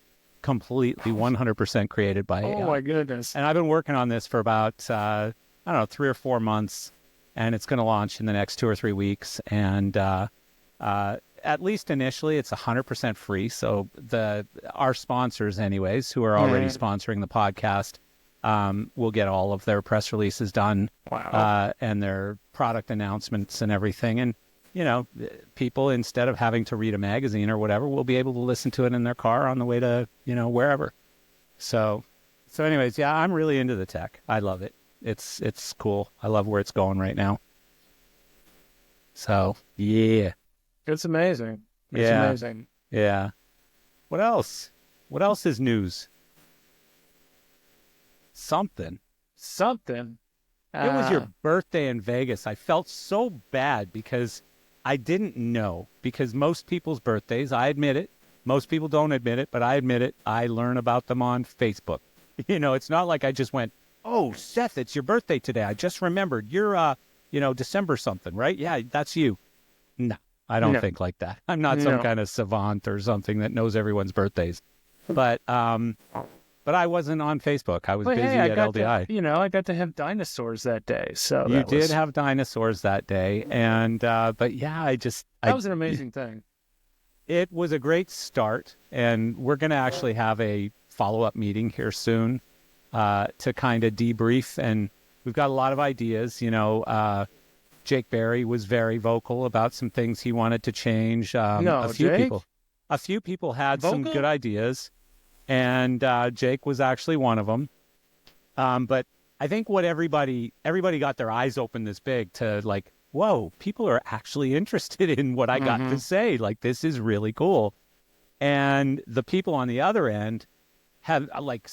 Completely 100% created by AI. Oh, my goodness. And I've been working on this for about, 3 or 4 months. And it's going to launch in the next 2 or 3 weeks. And at least initially, it's 100% free. So our sponsors, anyways, who are already sponsoring the podcast, will get all of their press releases done. Wow. And their product announcements and everything. And, people, instead of having to read a magazine or whatever, will be able to listen to it in their car on the way to, wherever. So anyways, yeah, I'm really into the tech. I love it. It's cool. I love where it's going right now. So, yeah. It's amazing. It's amazing. Yeah. What else? What else is news? Something. It was your birthday in Vegas. I felt so bad because I didn't know. Because most people's birthdays, I admit it, most people don't admit it, but I admit it, I learn about them on Facebook. It's not like I just went, oh, Seth, it's your birthday today. I just remembered. You're, December something, right? Yeah, that's you. No, I don't think like that. I'm not some kind of savant or something that knows everyone's birthdays. But but I wasn't on Facebook. I was busy hey, at LDI. I got to have dinosaurs that day. So you did have dinosaurs that day, and but yeah, that was an amazing thing. It was a great start, and we're going to actually have a follow-up meeting here soon to kind of debrief, and we've got a lot of ideas. Jake Berry was very vocal about some things he wanted to change. A few people had some good ideas, and Jake was actually one of them. But I think what everybody got their eyes open this big to, like, whoa, people are actually interested in what I got to say. Like, this is really cool. And the people on the other end have, like,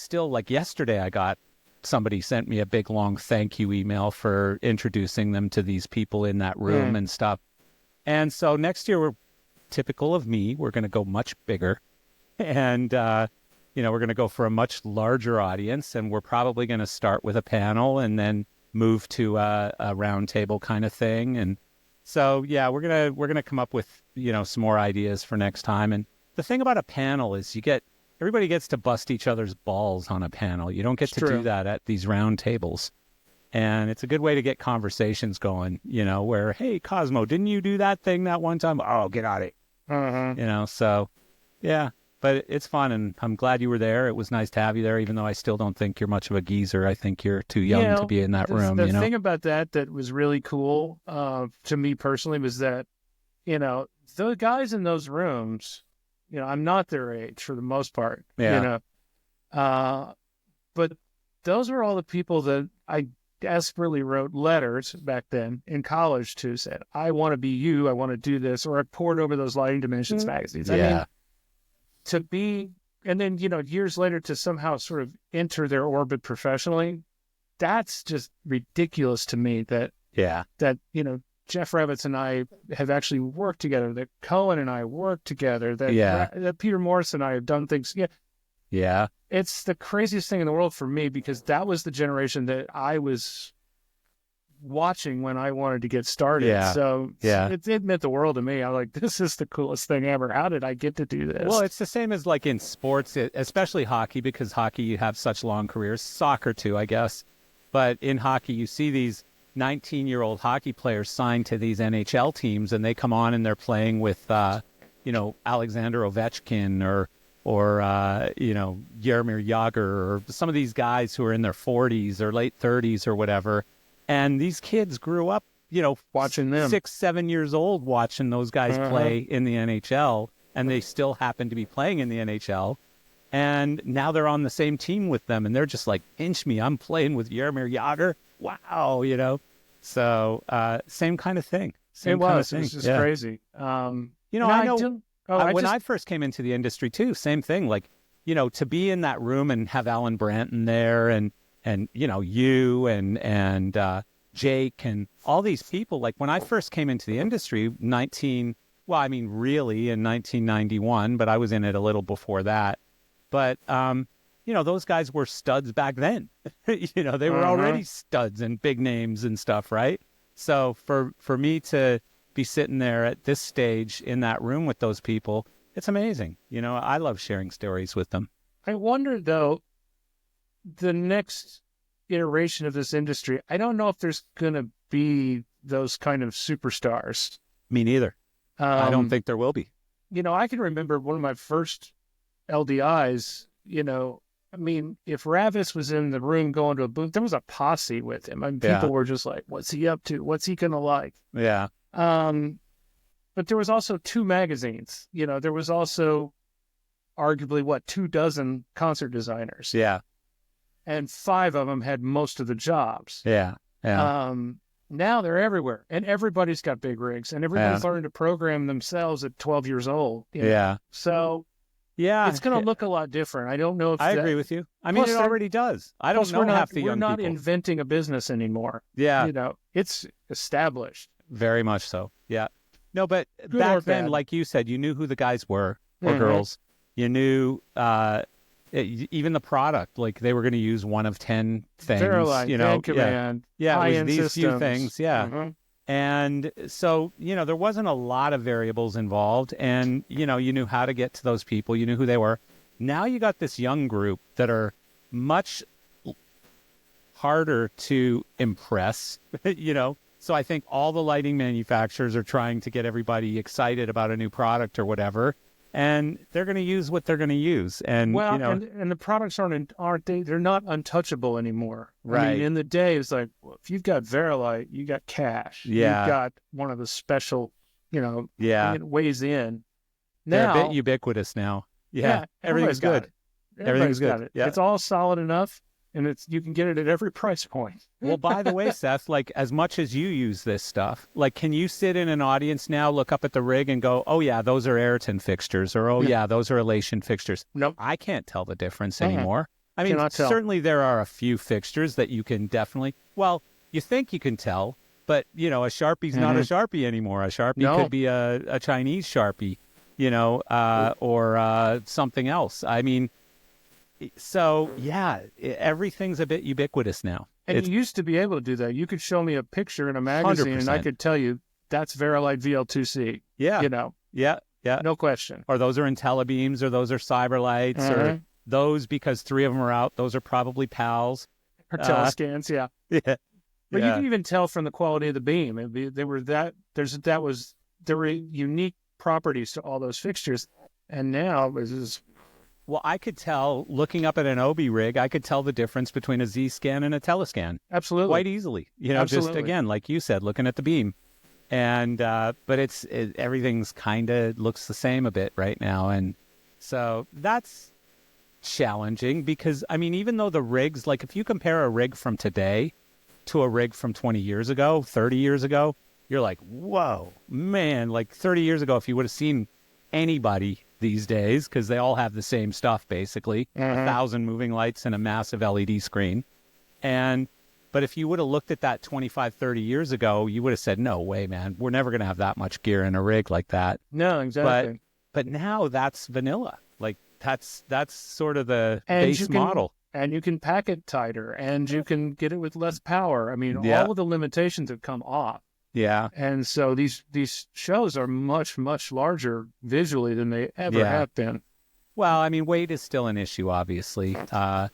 yesterday I got somebody sent me a big, long thank you email for introducing them to these people in that room and stuff. And so next year, we're typical of me. We're going to go much bigger. And, we're going to go for a much larger audience. And we're probably going to start with a panel and then move to a round table kind of thing. And so, yeah, we're gonna come up with, some more ideas for next time. And the thing about a panel is everybody gets to bust each other's balls on a panel. You don't get to do that at these round tables. And it's a good way to get conversations going, where, hey, Cosmo, didn't you do that thing that one time? Oh, get out of it. So, yeah. But it's fun, and I'm glad you were there. It was nice to have you there, even though I still don't think you're much of a geezer. I think you're too young to be in that room. The thing about that was really cool to me personally was that, the guys in those rooms, I'm not their age for the most part, but those were all the people that I desperately wrote letters back then in college to, said, I want to be you, I want to do this, or I poured over those Lighting Dimensions magazines. Yeah. I mean, to be, and then, years later to somehow sort of enter their orbit professionally, that's just ridiculous to me that Jeff Ravitz and I have actually worked together, that Cohen and I worked together, that Peter Morris and I have done things. Yeah. It's the craziest thing in the world for me, because that was the generation that I was watching when I wanted to get started. So it meant the world to me. I'm like, this is the coolest thing ever. How did I get to do this? Well, it's the same as like in sports, especially hockey, because hockey, you have such long careers. Soccer too, I guess. But in hockey, you see these 19-year-old hockey players signed to these NHL teams, and they come on and they're playing with, Alexander Ovechkin or Jaromir Jagr, or some of these guys who are in their 40s or late 30s or whatever. And these kids grew up, watching them 6-7 years old, watching those guys play in the NHL, and they still happen to be playing in the NHL. And now they're on the same team with them, and they're just like, pinch me, I'm playing with Jaromir Jagr. Wow, So same kind of thing. It was just crazy. I know when I first came into the industry too, same thing. Like, to be in that room and have Alan Branton there, and you and Jake and all these people. Like, when I first came into the industry, really in 1991, but I was in it a little before that. But, those guys were studs back then. They were already studs and big names and stuff, right? So for me to be sitting there at this stage in that room with those people, it's amazing. I love sharing stories with them. I wonder, though, the next iteration of this industry, I don't know if there's going to be those kind of superstars. Me neither. I don't think there will be. I can remember one of my first LDIs, if Ravitz was in the room going to a booth, there was a posse with him. People were just like, what's he up to? What's he going to like? Yeah. But there was also 2 magazines. There was also arguably, 24 concert designers. Yeah. And 5 of them had most of the jobs. Yeah. Yeah. Now they're everywhere, and everybody's got big rigs, and everybody's learning to program themselves at 12 years old. Yeah. So it's going to look a lot different. I don't know if I agree with you. I mean, it already does. I don't know half the young people. We're not inventing a business anymore. Yeah. It's established. Very much so. Yeah. No, but back then, like you said, you knew who the guys were or girls. You knew even the product, like they were going to use one of 10 things. Verilite, Command, it was these systems. few things. Yeah. And so, there wasn't a lot of variables involved, and, you knew how to get to those people. You knew who they were. Now you got this young group that are much harder to impress, So I think all the lighting manufacturers are trying to get everybody excited about a new product or whatever, and they're going to use what they're going to use. And and the products aren't they? They're not untouchable anymore. Right. I mean, in the day, it's like, well, if you've got Verilight, you got cash. Yeah. You've got one of the special, Yeah. it weighs in. They're Now, a bit ubiquitous now. Yeah. Everything's everybody's got good. it. Everybody's got it. Yeah. It's all solid enough, and you can get it at every price point. Well, by the way, Seth, like, as much as you use this stuff, like, can you sit in an audience now, look up at the rig and go, oh, yeah, those are Ayrton fixtures, or, oh, yeah, those are Elation fixtures? Nope. I can't tell the difference anymore. I mean, Cannot tell. certainly there are a few fixtures that you can definitely, well, you think you can tell, but, a Sharpie's not a Sharpie anymore. A Sharpie could be a Chinese Sharpie, or something else. I mean, so, yeah, everything's a bit ubiquitous now. And you used to be able to do that. You could show me a picture in a magazine, 100%. and I could tell you that's Verilight VL2C. Yeah. Yeah. No question. Or those are IntelliBeams, or those are Cyberlights, or those, because 3 of them are out, those are probably PALs. Or telescans, yeah. Yeah. But you can even tell from the quality of the beam. There were unique properties to all those fixtures. And now this is... Well, I could tell, looking up at an OB rig, I could tell the difference between a Z-scan and a telescan. Absolutely. Quite easily. Absolutely. Just, again, like you said, looking at the beam. And, but everything's kind of looks the same a bit right now. And so that's challenging because, I mean, even though the rigs, like if you compare a rig from today to a rig from 20 years ago, 30 years ago, you're like, whoa, man, like 30 years ago, if you would have seen anybody these days, because they all have the same stuff, basically, 1,000 moving lights and a massive LED screen. But if you would have looked at that 25, 30 years ago, you would have said, no way, man, we're never going to have that much gear in a rig like that. No, exactly. But now that's vanilla. Like that's sort of the base model. And you can pack it tighter, and you can get it with less power. I mean, all of the limitations have come off. Yeah. And so these shows are much, much larger visually than they ever have been. Well, I mean, weight is still an issue, obviously. And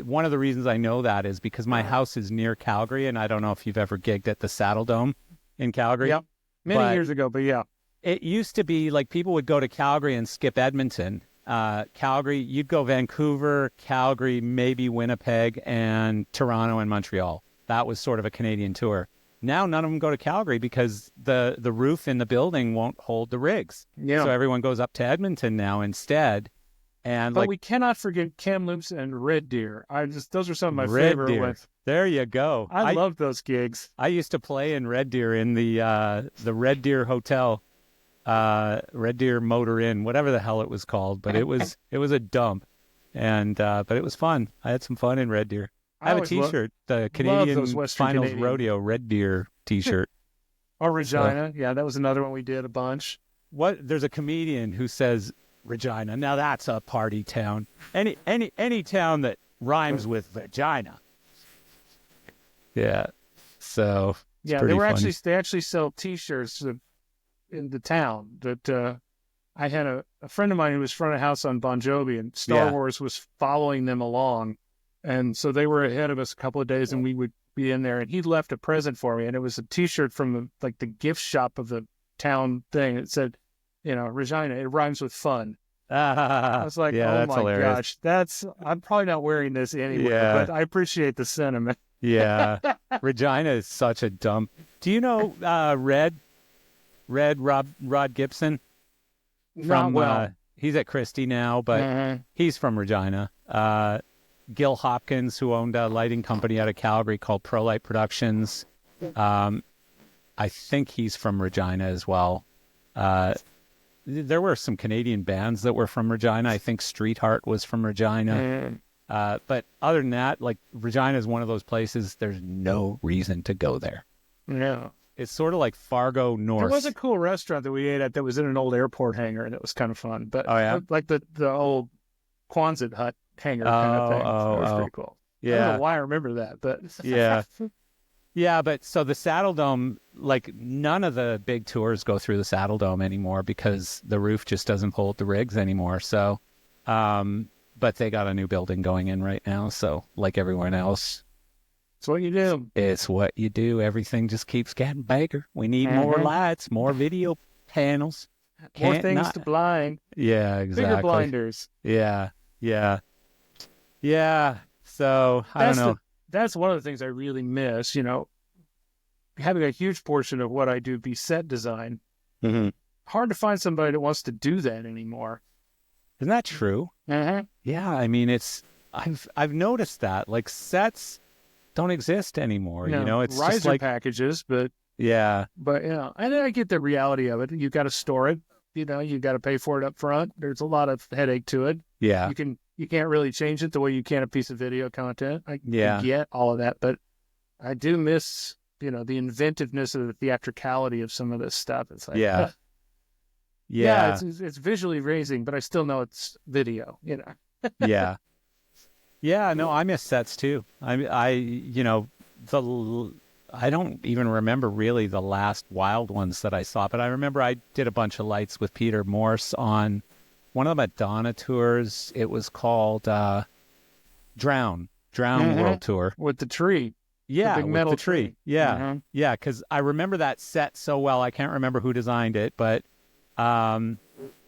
one of the reasons I know that is because my house is near Calgary, and I don't know if you've ever gigged at the Saddle Dome in Calgary. Yep. Many years ago, but yeah. It used to be like people would go to Calgary and skip Edmonton. Calgary, you'd go Vancouver, Calgary, maybe Winnipeg, and Toronto and Montreal. That was sort of a Canadian tour. Now none of them go to Calgary because the roof in the building won't hold the rigs. Yeah. So everyone goes up to Edmonton now instead. But we cannot forget Kamloops and Red Deer. Those are some of my Red favorite Deer. ones. There you go. I love those gigs. I used to play in Red Deer in the Red Deer Hotel, Red Deer Motor Inn, whatever the hell it was called. But it was a dump, but it was fun. I had some fun in Red Deer. I have a T-shirt, the Canadian Finals Rodeo Red Deer T-shirt. Or Regina. Yeah, that was another one we did a bunch. There's a comedian who says Regina. Now that's a party town. Any town that rhymes with vagina. Yeah. So yeah, they actually sell T-shirts in the town. That I had a friend of mine who was front of house on Bon Jovi, and Star Wars was following them along. And so they were ahead of us a couple of days, and we would be in there. And he'd left a present for me, and it was a T-shirt from the gift shop of the town thing. It said, Regina. It rhymes with fun. I was like, oh my hilarious. gosh, I'm probably not wearing this anywhere, but I appreciate the sentiment. Yeah, Regina is such a dump. Do you know Rod Gibson? He's at Christie now, but he's from Regina. Gil Hopkins, who owned a lighting company out of Calgary called ProLight Productions. I think he's from Regina as well. There were some Canadian bands that were from Regina. I think Street Heart was from Regina. But other than that, like, Regina is one of those places, there's no reason to go there. Yeah. It's sort of like Fargo North. There was a cool restaurant that we ate at that was in an old airport hangar, and it was kind of fun. But like the old Quonset hut hangar kind of thing. That was pretty cool. Yeah. I don't know why I remember that, but yeah. Yeah, but so the Saddle Dome, like, none of the big tours go through the Saddle Dome anymore because the roof just doesn't hold the rigs anymore. So but they got a new building going in right now. So like everyone else, it's what you do. It's what you do. Everything just keeps getting bigger. We need more lights, more video panels. More things to blind. Yeah, exactly. Bigger blinders. Yeah. So I don't know. That's one of the things I really miss, having a huge portion of what I do be set design. Mm-hmm. Hard to find somebody that wants to do that anymore. Isn't that true? Uh-huh. Yeah, I mean, I've noticed that. Like, sets don't exist anymore. No, it's riser just like packages, but yeah. And I get the reality of it. You got to store it. You got to pay for it up front. There's a lot of headache to it. Yeah. You can't really change it the way you can a piece of video content. I Yeah. get all of that, but I do miss, the inventiveness of the theatricality of some of this stuff. It's like, Yeah. yeah, it's visually raising, but I still know it's video, Yeah. Yeah, no, I miss sets too. I don't even remember really the last wild ones that I saw, but I remember I did a bunch of lights with Peter Morse on one of the Madonna tours. It was called Drown World Tour. With the tree. Yeah, the big metal with the tree. Yeah, yeah, because I remember that set so well. I can't remember who designed it, but I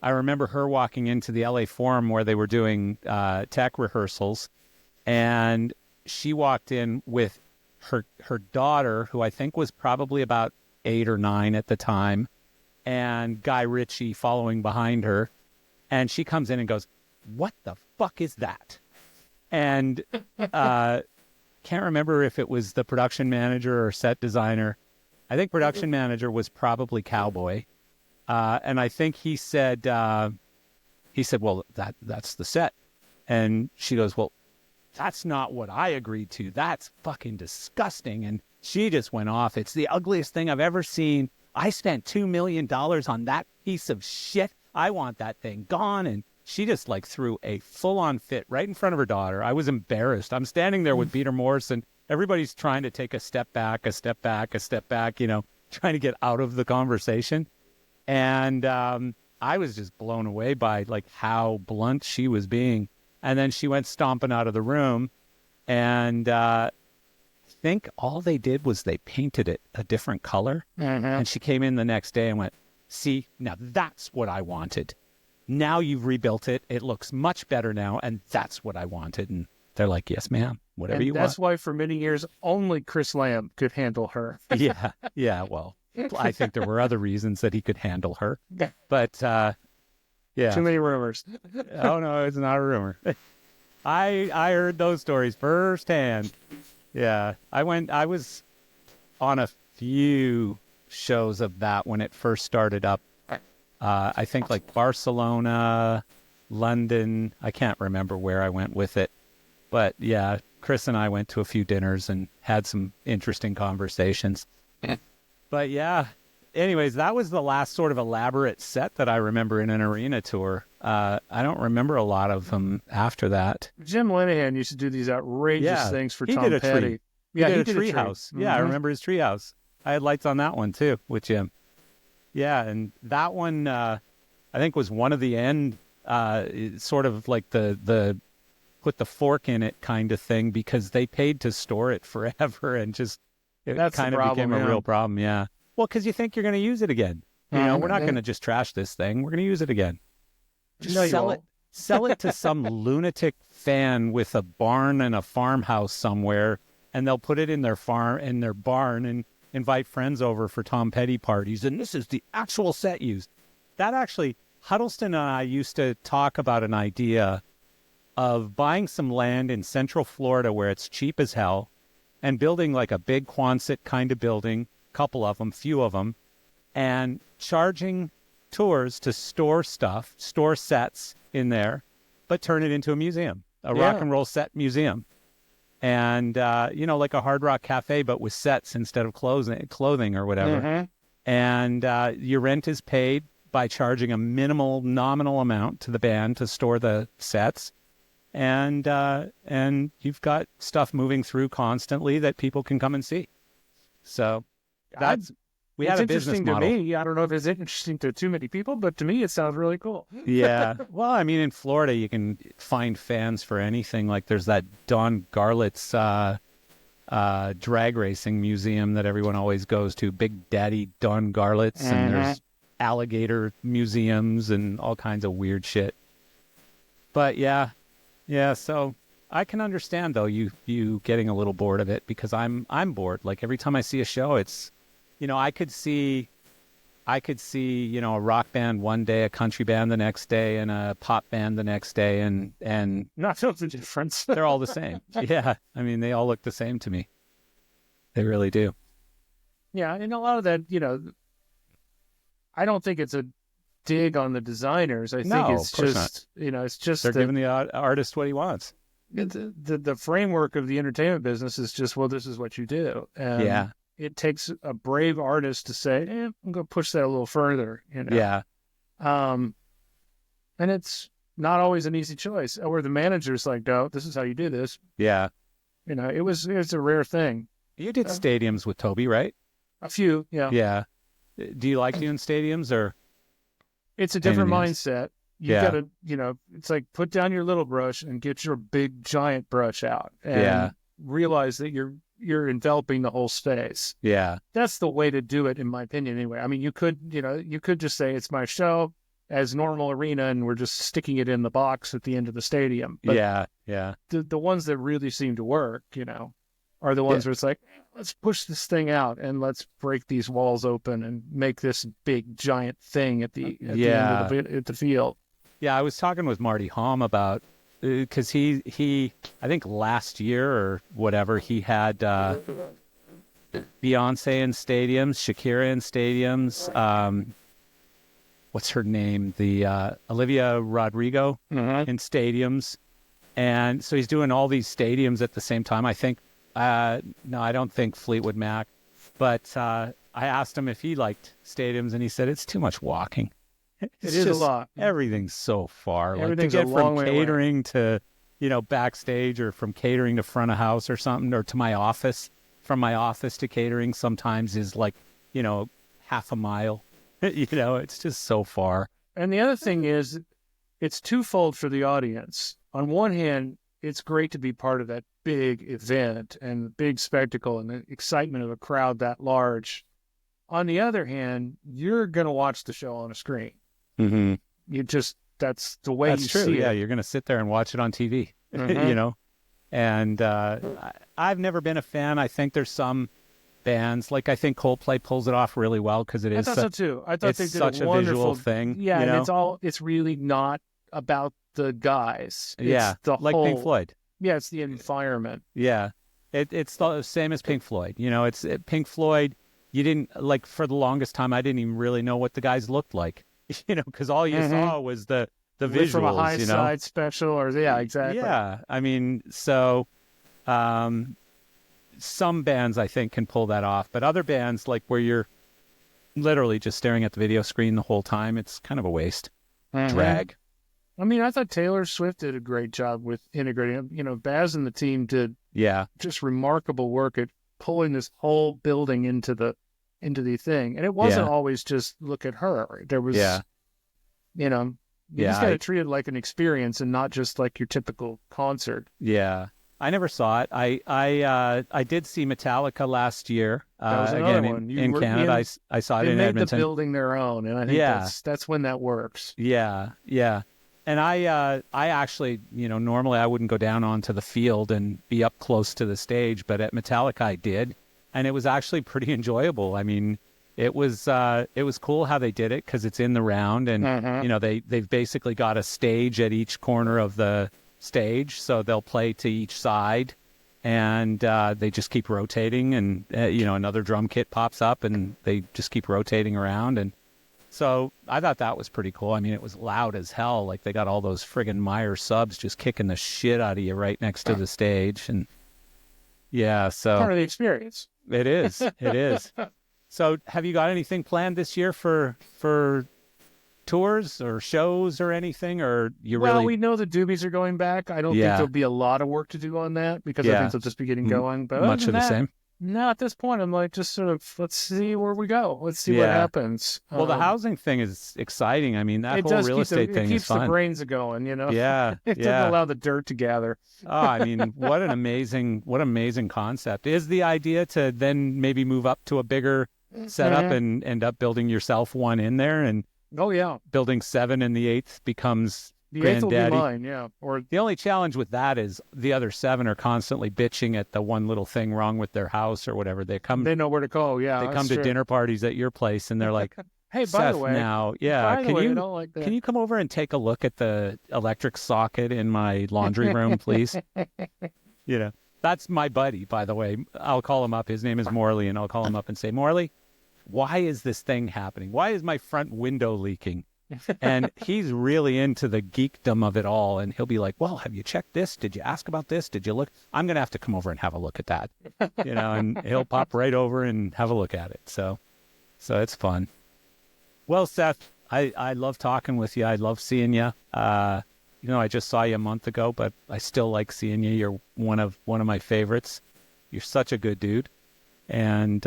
remember her walking into the LA Forum where they were doing tech rehearsals, and she walked in with her daughter, who I think was probably about 8 or 9 at the time, and Guy Ritchie following behind her. And she comes in and goes, "What the fuck is that?" And can't remember if it was the production manager or set designer. I think production manager was probably Cowboy. And I think he said, well, that's the set. And she goes, "Well, that's not what I agreed to. That's fucking disgusting." And she just went off. "It's the ugliest thing I've ever seen. I spent $2 million on that piece of shit. I want that thing gone." And she just threw a full-on fit right in front of her daughter. I was embarrassed. I'm standing there with Peter Morse, and everybody's trying to take a step back, trying to get out of the conversation. And I was just blown away by how blunt she was being. And then she went stomping out of the room, and I think all they did was they painted it a different color. And she came in the next day and went, "See, now that's what I wanted. Now you've rebuilt it. It looks much better now, and that's what I wanted." And they're like, "Yes, ma'am, whatever you want." That's why for many years only Chris Lamb could handle her. Yeah. Well, I think there were other reasons that he could handle her, but yeah. Too many rumors. Oh no, it's not a rumor. I heard those stories firsthand. Yeah, I was on a few shows of that when it first started up. I think Barcelona, London. I can't remember where I went with it, but yeah, Chris and I went to a few dinners and had some interesting conversations. But yeah, anyways, that was the last sort of elaborate set that I remember in an arena tour. I don't remember a lot of them after that. Jim Linehan used to do these outrageous things for Tom did Petty. Tree. He did a tree house. Yeah, I remember his tree house. I had lights on that one too with Jim. Yeah, and that one I think was one of the end, sort of like the put the fork in it kind of thing, because they paid to store it forever, and just it kind of became a real problem. Yeah. Well, because you think you're going to use it again. We're not going to just trash this thing. We're going to use it again. Just sell it to some lunatic fan with a barn and a farmhouse somewhere, and they'll put it in their barn and invite friends over for Tom Petty parties. And this is the actual set used. That actually, Huddleston and I used to talk about an idea of buying some land in Central Florida where it's cheap as hell, and building a big Quonset kind of building, couple of them, few of them, and charging tours to store sets in there, but turn it into a museum, rock and roll set museum. And, like a Hard Rock Cafe, but with sets instead of clothing or whatever. And your rent is paid by charging a nominal amount to the band to store the sets. And you've got stuff moving through constantly that people can come and see. So that's we had a business model. To me. I don't know if it's interesting to too many people, but to me, it sounds really cool. Yeah. Well, I mean, in Florida, you can find fans for anything. Like there's that Don Garlett's drag racing museum that everyone always goes to, Big Daddy Don Garlett's, and there's alligator museums and all kinds of weird shit. But yeah, so I can understand though you getting a little bored of it, because I'm bored. Like every time I see a show, it's, I could see a rock band one day, a country band the next day, and a pop band the next day, and not feel the difference. They're all the same. Yeah, I mean, they all look the same to me. They really do. Yeah, and a lot of that, I don't think it's a dig on the designers. I think it's just, it's just they're giving the artist what he wants. The framework of the entertainment business is just, well, this is what you do. And it takes a brave artist to say, I'm going to push that a little further. Yeah. And it's not always an easy choice. Or the manager's like, no, this is how you do this. Yeah. It was a rare thing. You did stadiums with Toby, right? A few, yeah. Yeah. Do you like doing stadiums, or? It's a different mindset. You gotta, it's like put down your little brush and get your big giant brush out, and realize that you're enveloping the whole space. Yeah, that's the way to do it, in my opinion. Anyway, I mean, you could just say it's my show as normal arena, and we're just sticking it in the box at the end of the stadium. But the ones that really seem to work, are the ones where it's like, let's push this thing out and let's break these walls open and make this big giant thing at the end of the field. Yeah, I was talking with Marty Halm about, because he I think last year or whatever, he had Beyonce in stadiums, Shakira in stadiums, what's her name, the Olivia Rodrigo in stadiums, and so he's doing all these stadiums at the same time. I think no, I don't think Fleetwood Mac, but I asked him if he liked stadiums, and he said it's too much walking. It is a lot. Everything's so far. Everything's like to get a long from way catering to, backstage, or from catering to front of house or something, or to my office. From my office to catering sometimes is like, half a mile. It's just so far. And the other thing is, it's twofold for the audience. On one hand, it's great to be part of that big event and the big spectacle and the excitement of a crowd that large. On the other hand, you're going to watch the show on a screen. Mm-hmm. That's the way you see it. Yeah, you're going to sit there and watch it on TV, And I've never been a fan. I think there's some bands, like I think Coldplay pulls it off really well, because it is I thought so too. I thought they did such a visual thing. Yeah, and it's really not about the guys. It's the like whole, Pink Floyd. Yeah, it's the environment. Yeah, it's the same as Pink Floyd. It's Pink Floyd. You didn't, like, for the longest time, I didn't even really know what the guys looked like, because all you saw was the visuals, from a high side special, or exactly. Yeah, I mean, so some bands I think can pull that off, but other bands, like where you're literally just staring at the video screen the whole time, it's kind of a waste. Drag. I mean, I thought Taylor Swift did a great job with integrating. Baz and the team did just remarkable work at pulling this whole building into the thing. And it wasn't always just look at her. There was, you just got to treat it like an experience and not just like your typical concert. Yeah. I never saw it. I did see Metallica last year. That was again one. In Canada. I saw it in Edmonton. They made the building their own, and I think that's when that works. Yeah, yeah. And I actually, normally I wouldn't go down onto the field and be up close to the stage, but at Metallica I did, and it was actually pretty enjoyable. I mean, it was cool how they did it, because it's in the round, and they've basically got a stage at each corner of the stage, so they'll play to each side, and they just keep rotating, and another drum kit pops up, and they just keep rotating around, and so I thought that was pretty cool. I mean, it was loud as hell. Like, they got all those friggin' Meyer subs just kicking the shit out of you right next to the stage. And so part of the experience. It is. It is. So have you got anything planned this year for tours or shows or anything? Or Well, we know the Doobies are going back. I don't think there'll be a lot of work to do on that, because I think they'll just be getting going. But much of the same. No, at this point, I'm like, just sort of, let's see where we go. Let's see what happens. Well, the housing thing is exciting. I mean, that it whole does real estate thing it keeps is fun. the brains going, Yeah, It doesn't allow the dirt to gather. Oh, I mean, what amazing concept. Is the idea to then maybe move up to a bigger setup and end up building yourself one in there, and building 7 and the 8th becomes the 8th will be granddaddy? mine, yeah. Or The only challenge with that is the other 7 are constantly bitching at the one little thing wrong with their house or whatever. They know where to go. Yeah, they come to dinner parties at your place and they're like, hey, by Seth, the way, now, by the way, I don't like that. can you come over and take a look at the electric socket in my laundry room, please? That's my buddy, by the way. I'll call him up. His name is Morley, and I'll call him up and say, Morley, why is this thing happening? Why is my front window leaking? And he's really into the geekdom of it all. And he'll be like, well, have you checked this? Did you ask about this? Did you look? I'm going to have to come over and have a look at that. And he'll pop right over and have a look at it. So it's fun. Well, Seth, I love talking with you. I love seeing you. I just saw you a month ago, but I still like seeing you. You're one of my favorites. You're such a good dude. And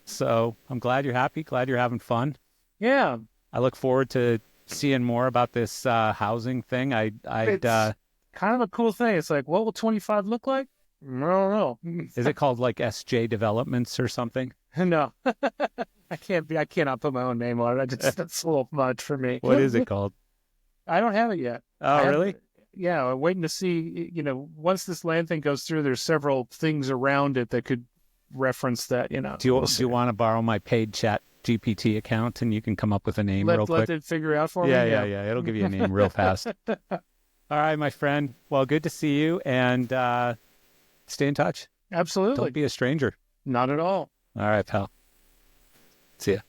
so I'm glad you're happy, glad you're having fun. Yeah. I look forward to seeing more about this housing thing. It's kind of a cool thing. It's like, what will 25 look like? I don't know. Is it called like SJ Developments or something? No. I cannot put my own name on it. That's a little much for me. What is it called? I don't have it yet. Oh, really? Yeah, I'm waiting to see, once this land thing goes through, there's several things around it that could reference that, Do you want to borrow my paid chat GPT account and you can come up with a name real quick? Let it figure out for me? Yeah. It'll give you a name real fast. All right, my friend. Well, good to see you, and stay in touch. Absolutely. Don't be a stranger. Not at all. All right, pal. See ya.